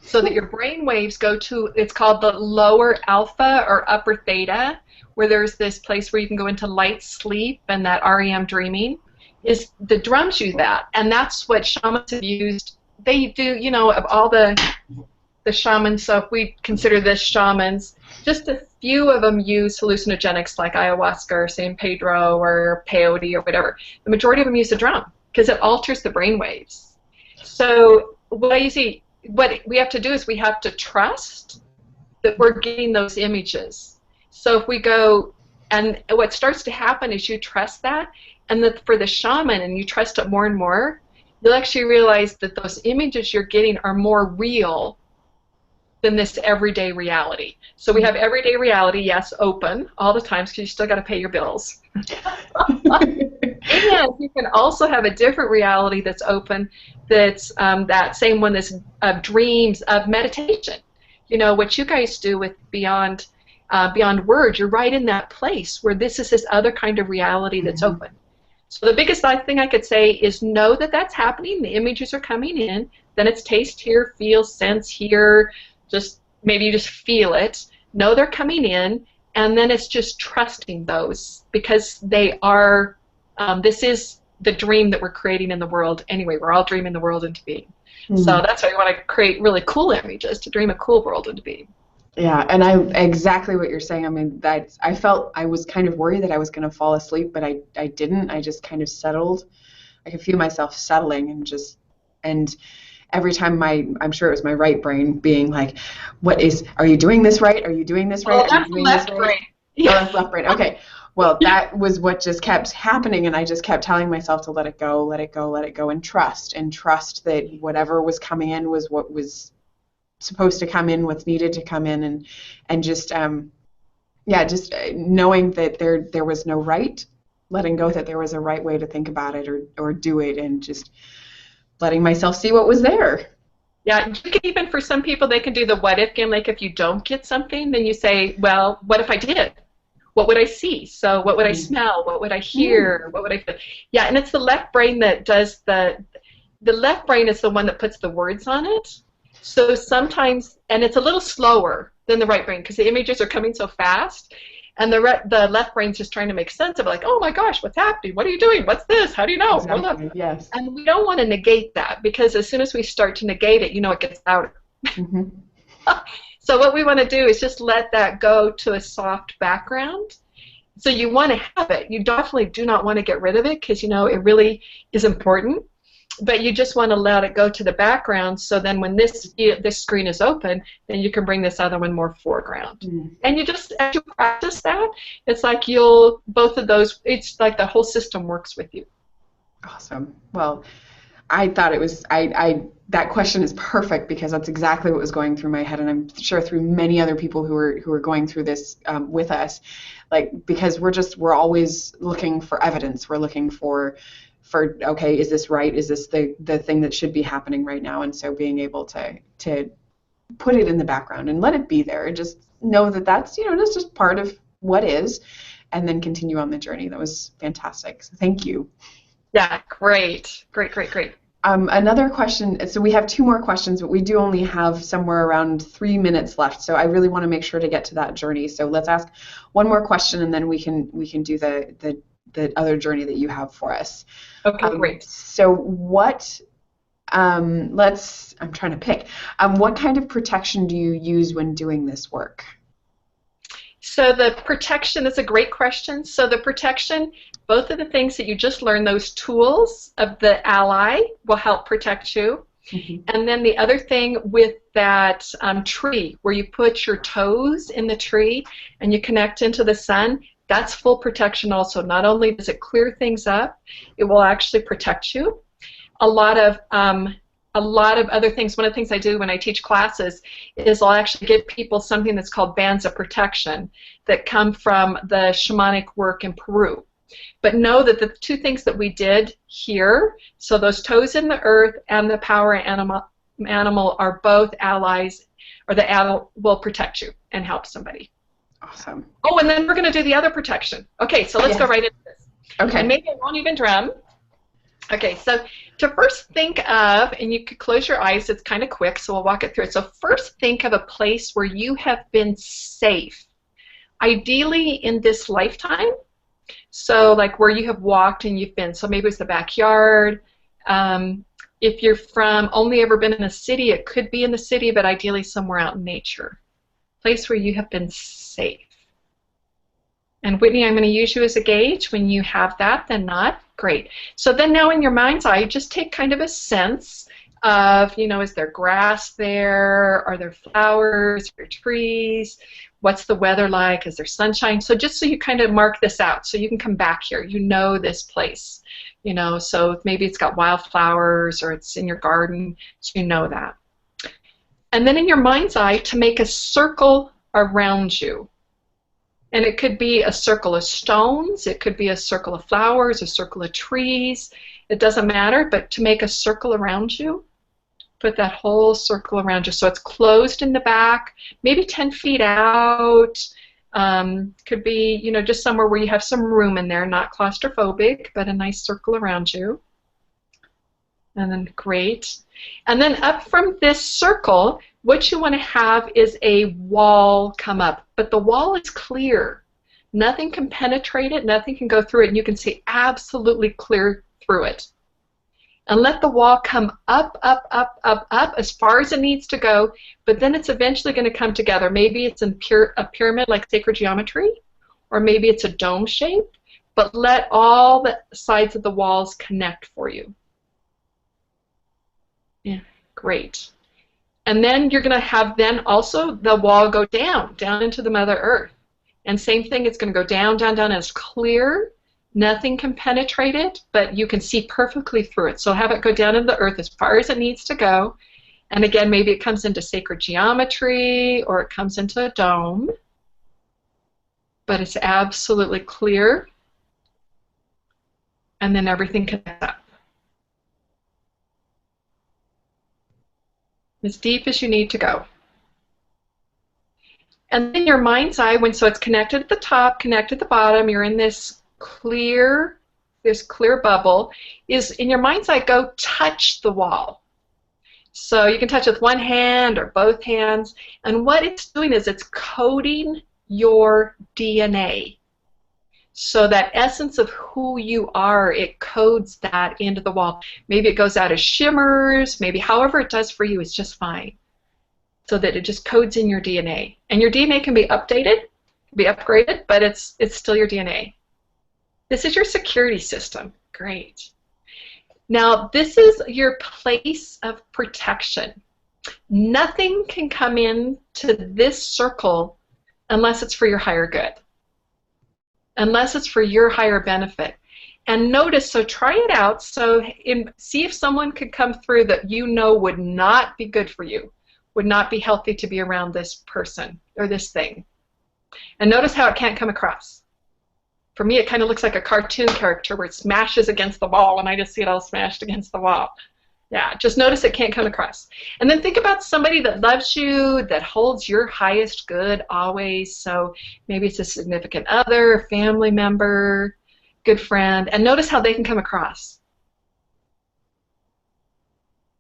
So that your brain waves go to, it's called the lower alpha or upper theta, where there's this place where you can go into light sleep and that REM dreaming, is the drums use that. And that's what shamans have used. They do, of all the shamans, so if we consider this shamans, just a few of them use hallucinogenics like ayahuasca or San Pedro or peyote or whatever. The majority of them use the drum because it alters the brain waves. So what we have to do is we have to trust that we're getting those images. So if we go, and what starts to happen is you trust that, and that for the shaman, and you trust it more and more, you'll actually realize that those images you're getting are more real than this everyday reality. So we have everyday reality, yes, open all the time, because you still got to pay your bills. And you can also have a different reality that's open, that's that same one that's of dreams, of meditation. What you guys do with Beyond Words, you're right in that place where this is this other kind of reality that's open. So the biggest thing I could say is know that that's happening. The images are coming in. Then it's taste here, feel, sense here. Just maybe you just feel it. Know they're coming in, and then it's just trusting those, because they are. This is the dream that we're creating in the world. Anyway, we're all dreaming the world into being. So that's why you want to create really cool images to dream a cool world into being. Yeah, and exactly what you're saying. I mean, I was kind of worried that I was going to fall asleep, but I didn't. I just kind of settled. I could feel myself settling, and every time I'm sure it was my right brain being like, are you doing this right? Are you doing this right? Oh, that's left brain. Yeah. Oh, that's left brain. Okay. Well, that was what just kept happening, and I just kept telling myself to let it go, let it go, let it go, and trust that whatever was coming in was what was supposed to come in, what's needed to come in, and just knowing that there was no right, letting go that there was a right way to think about it or do it, and just letting myself see what was there. Yeah, you can even, for some people, they can do the what if game. Like if you don't get something, then you say, well, what if I did? What would I see? So what would I smell? What would I hear? What would I feel? Yeah, and it's the left brain that does the left brain is the one that puts the words on it. So sometimes, and it's a little slower than the right brain, because the images are coming so fast, and the left brain's just trying to make sense of it, like, oh my gosh, what's happening? What are you doing? What's this? How do you know? Hold up. Exactly. Yes. And we don't want to negate that, because as soon as we start to negate it, it gets louder. Mm-hmm. So what we want to do is just let that go to a soft background. So you want to have it. You definitely do not want to get rid of it, because it really is important. But you just want to let it go to the background, so then when this screen is open, then you can bring this other one more foreground. Mm. And you just, as you practice that, it's like both of those, it's like the whole system works with you. Awesome. Well, I thought it was, that question is perfect, because that's exactly what was going through my head, and I'm sure through many other people who are going through this with us, because we're always looking for evidence. We're looking for okay, is this right? Is this the thing that should be happening right now? And so being able to put it in the background and let it be there, and just know that that's just part of what is, and then continue on the journey. That was fantastic. So thank you. Yeah, great. Another question, so we have 2 more questions, but we do only have somewhere around 3 minutes left, so I really want to make sure to get to that journey. So let's ask one more question, and then we can do the other journey that you have for us. Okay, great. So what, I'm trying to pick, what kind of protection do you use when doing this work? So the protection is a great question. So the protection, both of the things that you just learned, those tools of the ally will help protect you. Mm-hmm. And then the other thing with that tree, where you put your toes in the tree and you connect into the sun, that's full protection also. Not only does it clear things up, it will actually protect you. A lot of other things. One of the things I do when I teach classes is I'll actually give people something that's called bands of protection that come from the shamanic work in Peru. But know that the 2 things that we did here, so those toes in the earth and the power animal are both allies, or the animal will protect you and help somebody. Awesome. Oh, and then we're going to do the other protection. Okay, so let's go right into this. Okay. And maybe I won't even drum. Okay, so to first think of, and you could close your eyes, it's kind of quick, so we'll walk it through it. So first think of a place where you have been safe, ideally in this lifetime. So like where you have walked and you've been. So maybe it's the backyard. If you're from only ever been in a city, it could be in the city, but ideally somewhere out in nature. Place where you have been safe. And Whitney, I'm going to use you as a gauge. When you have that, then not. Great. So then now in your mind's eye, just take kind of a sense of, is there grass there? Are there flowers? Are there trees? What's the weather like? Is there sunshine? So just so you kind of mark this out, so you can come back here. You know this place. So maybe it's got wildflowers, or it's in your garden, so you know that. And then in your mind's eye, to make a circle around you. And it could be a circle of stones, it could be a circle of flowers, a circle of trees. It doesn't matter, but to make a circle around you, put that whole circle around you. So it's closed in the back, maybe 10 feet out. Could be, just somewhere where you have some room in there, not claustrophobic, but a nice circle around you. And then great. And then up from this circle, what you want to have is a wall come up. But the wall is clear. Nothing can penetrate it. Nothing can go through it. And you can see absolutely clear through it. And let the wall come up, up, up, up, up as far as it needs to go. But then it's eventually going to come together. Maybe it's in a pyramid like sacred geometry. Or maybe it's a dome shape. But let all the sides of the walls connect for you. Yeah, great. And then you're going to have then also the wall go down into the Mother Earth. And same thing, it's going to go down, down, down, and it's clear. Nothing can penetrate it, but you can see perfectly through it. So have it go down into the earth as far as it needs to go. And again, maybe it comes into sacred geometry, or it comes into a dome. But it's absolutely clear. And then everything connects up. As deep as you need to go. And then your mind's eye, so it's connected at the top, connected at the bottom, you're in this clear bubble, is in your mind's eye, go touch the wall. So you can touch with one hand or both hands. And what it's doing is it's coding your DNA. So that essence of who you are, it codes that into the wall. Maybe it goes out as shimmers, maybe however it does for you is just fine. So that it just codes in your DNA. And your DNA can be updated, be upgraded, but it's still your DNA. This is your security system. Great. Now, this is your place of protection. Nothing can come in to this circle unless it's for your higher good, unless it's for your higher benefit. And notice, so try it out. So see if someone could come through that you know would not be good for you, would not be healthy to be around this person or this thing. And notice how it can't come across. For me, it kind of looks like a cartoon character where it smashes against the wall, and I just see it all smashed against the wall. Yeah, just notice it can't come across. And then think about somebody that loves you, that holds your highest good always. So maybe it's a significant other, family member, good friend. And notice how they can come across.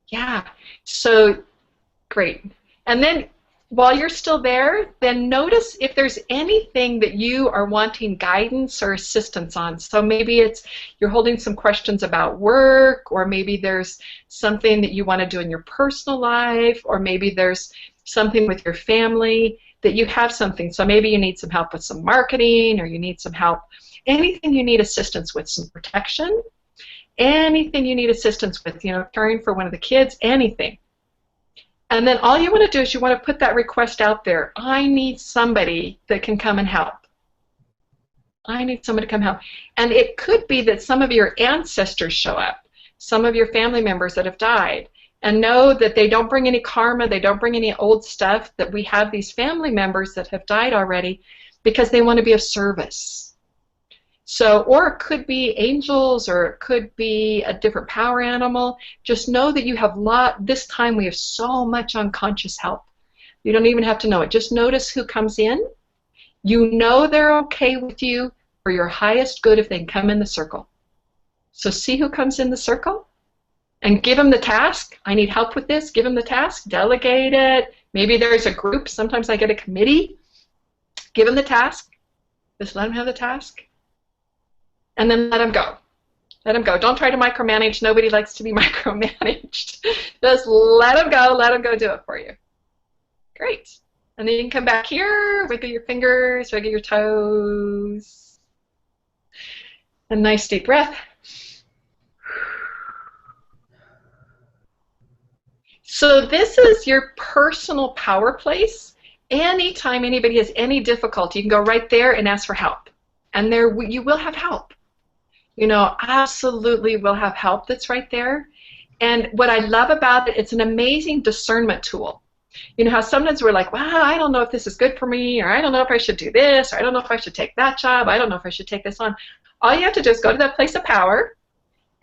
Yeah, so great. And then while you're still there, then notice if there's anything that you are wanting guidance or assistance on. So maybe it's you're holding some questions about work, or maybe there's something that you want to do in your personal life, or maybe there's something with your family that you have something. So maybe you need some help with some marketing, or you need some help, anything you need assistance with, some protection, anything you need assistance with, you know, caring for one of the kids, anything. And then all you want to do is you want to put that request out there. I need somebody that can come and help. I need somebody to come help. And it could be that some of your ancestors show up, some of your family members that have died, and know that they don't bring any karma, they don't bring any old stuff, that we have these family members that have died already because they want to be of service. So, or it could be angels, or it could be a different power animal. Just know that you have this time we have so much unconscious help. You don't even have to know it. Just notice who comes in. You know they're okay with you for your highest good if they can come in the circle. So see who comes in the circle and give them the task. I need help with this. Give them the task. Delegate it. Maybe there's a group. Sometimes I get a committee. Give them the task. Just let them have the task. And then let them go. Let them go. Don't try to micromanage. Nobody likes to be micromanaged. Just let them go. Let them go do it for you. Great. And then you can come back here, wiggle your fingers, wiggle your toes. A nice deep breath. So this is your personal power place. Anytime anybody has any difficulty, you can go right there and ask for help. And there you will have help. You know, absolutely will have help that's right there. And what I love about it, it's an amazing discernment tool. You know how sometimes we're like, wow, I don't know if this is good for me, or I don't know if I should do this, or I don't know if I should take that job, I don't know if I should take this on. All you have to do is go to that place of power,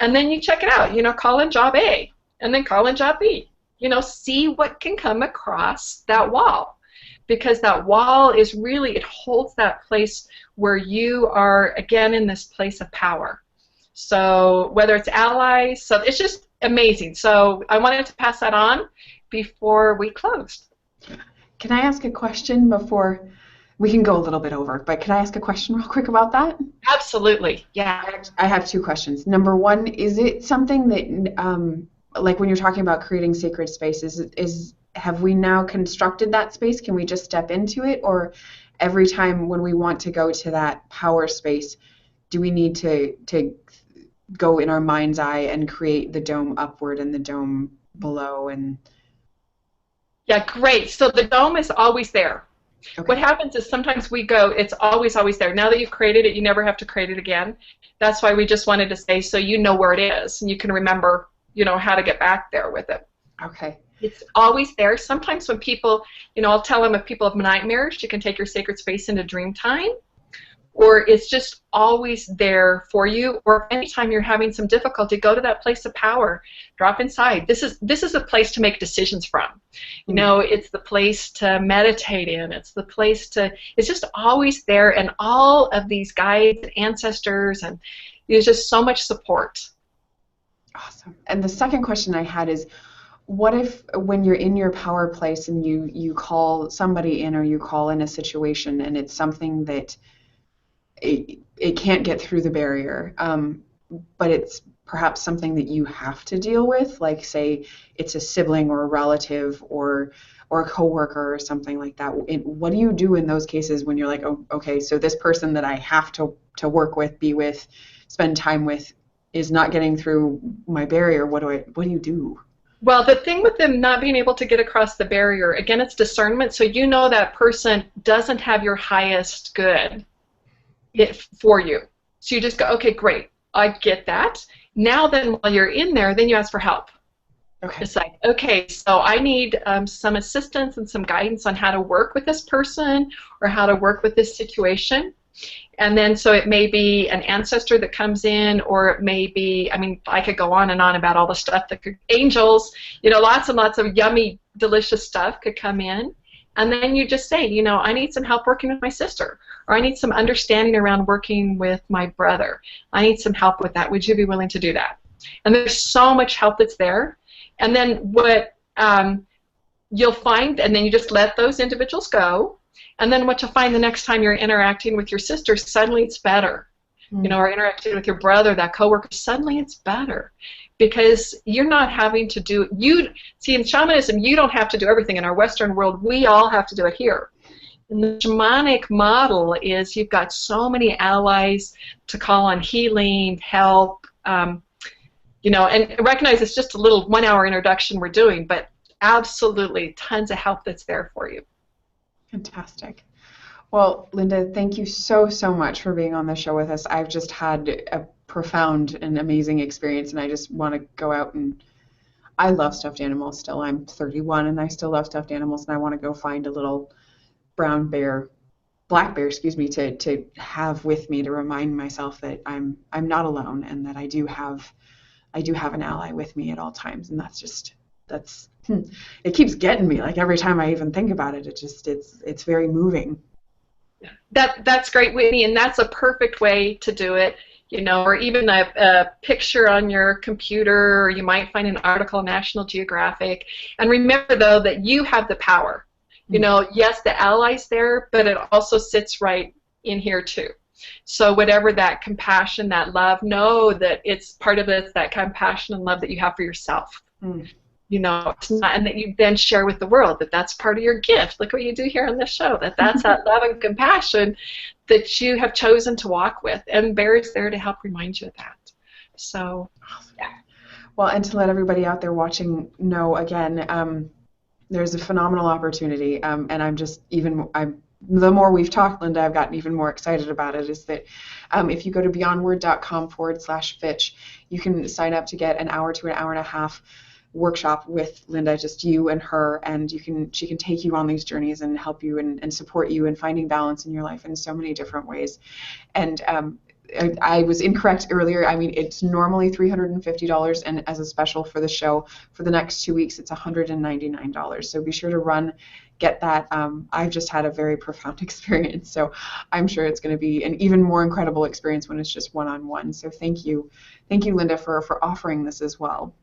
and then you check it out. You know, call in job A, and then call in job B. You know, see what can come across that wall. Because that wall is really, it holds that place where you are, again, in this place of power. So whether it's allies, so it's just amazing. So I wanted to pass that on before we closed. Can I ask a question before we can go a little bit over, but can I ask a question real quick about that? Absolutely, yeah. I have two questions. Number one, is it something that, like when you're talking about creating sacred spaces, have we now constructed that space? Can we just step into it? Or every time when we want to go to that power space, do we need to go in our mind's eye and create the dome upward and the dome below? And yeah, great. So the dome is always there. okay. What happens is sometimes we go, it's always there. Now that you've created it, you never have to create it again. That's why we just wanted to say so you know where it is and you can remember, you know, how to get back there with it. Okay. It's always there. Sometimes when people, you know, I'll tell them if people have nightmares, you can take your sacred space into dream time, or it's just always there for you. Or anytime you're having some difficulty, go to that place of power, drop inside. This is a place to make decisions from. You know, it's the place to meditate in. It's the place to, it's just always there, and all of these guides and ancestors, and there's just so much support. Awesome. And the second question I had is, what if when you're in your power place and you call somebody in or you call in a situation and it's something that it can't get through the barrier, but it's perhaps something that you have to deal with, like say it's a sibling or a relative or a coworker or something like that. What do you do in those cases when you're like, oh, okay, so this person that I have to work with, be with, spend time with is not getting through my barrier? What do you do? Well, the thing with them not being able to get across the barrier, again, it's discernment. So you know that person doesn't have your highest good for you. So you just go, okay, great, I get that. Now then, while you're in there, then you ask for help. Okay. It's like, okay, so I need some assistance and some guidance on how to work with this person or how to work with this situation. And then so it may be an ancestor that comes in, or it may be, I mean, I could go on and on about all the stuff that could, angels, you know, lots and lots of yummy, delicious stuff could come in. And then you just say, you know, I need some help working with my sister, or I need some understanding around working with my brother. I need some help with that. Would you be willing to do that? And there's so much help that's there. And then what you'll find, and then you just let those individuals go. And then what you'll find the next time you're interacting with your sister, suddenly it's better. You know, or interacting with your brother, that coworker, suddenly it's better. Because you're not having to do, see, in shamanism, you don't have to do everything. In our Western world, we all have to do it here. And the shamanic model is you've got so many allies to call on healing, help, you know, and recognize it's just a little 1 hour introduction we're doing, but absolutely tons of help that's there for you. Fantastic. Well, Linda, thank you so, so much for being on the show with us. I've just had a profound and amazing experience, and I just want to go out and I love stuffed animals still. I'm 31 and I still love stuffed animals, and I want to go find a little black bear, excuse me, to have with me to remind myself that I'm not alone and that I do have an ally with me at all times. And that's it keeps getting me. Like every time I even think about it, it's very moving. That's great, Whitney, and that's a perfect way to do it. You know, or even a picture on your computer, or you might find an article in National Geographic. And remember, though, that you have the power. You know, yes, the ally's there, but it also sits right in here, too. So whatever that compassion, that love, know that it's part of it, that compassion and love that you have for yourself. You know, it's not, and that you then share with the world, that that's part of your gift. Look what you do here on this show, that's that love and compassion that you have chosen to walk with, and Bear's there to help remind you of that. So, yeah. Well, and to let everybody out there watching know, again, there's a phenomenal opportunity, and the more we've talked, Linda, I've gotten even more excited about it, is that if you go to beyondword.com/Fitch, you can sign up to get an hour to an hour and a half workshop with Linda, just you and her, and she can take you on these journeys and help you and support you in finding balance in your life in so many different ways. And I was incorrect earlier. I mean, it's normally $350, and as a special for the show, for the next 2 weeks, it's $199. So be sure to get that. I've just had a very profound experience, so I'm sure it's going to be an even more incredible experience when it's just one-on-one. So thank you, Linda, for offering this as well.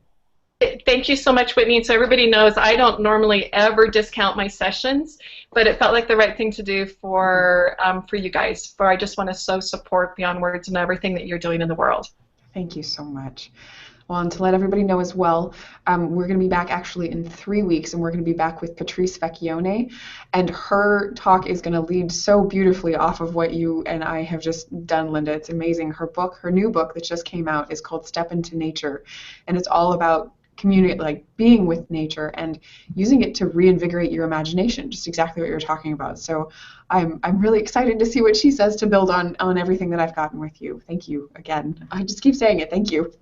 Thank you so much, Whitney. And so everybody knows I don't normally ever discount my sessions, but it felt like the right thing to do for you guys. I just want to so support Beyond Words and everything that you're doing in the world. Thank you so much. Well, and to let everybody know as well, we're going to be back actually in 3 weeks, and we're going to be back with Patrice Vecchione, and her talk is going to lead so beautifully off of what you and I have just done, Linda. It's amazing. Her new book that just came out is called Step into Nature, and it's all about community, like being with nature and using it to reinvigorate your imagination, just exactly what you're talking about. So I'm really excited to see what she says to build on everything that I've gotten with you. Thank you again. I just keep saying it. Thank you.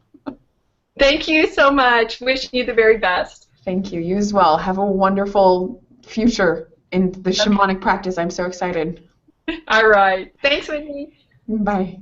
Thank you so much. Wishing you the very best. Thank you. You as well. Have a wonderful future in the shamanic practice. I'm so excited. All right. Thanks, Whitney. Bye.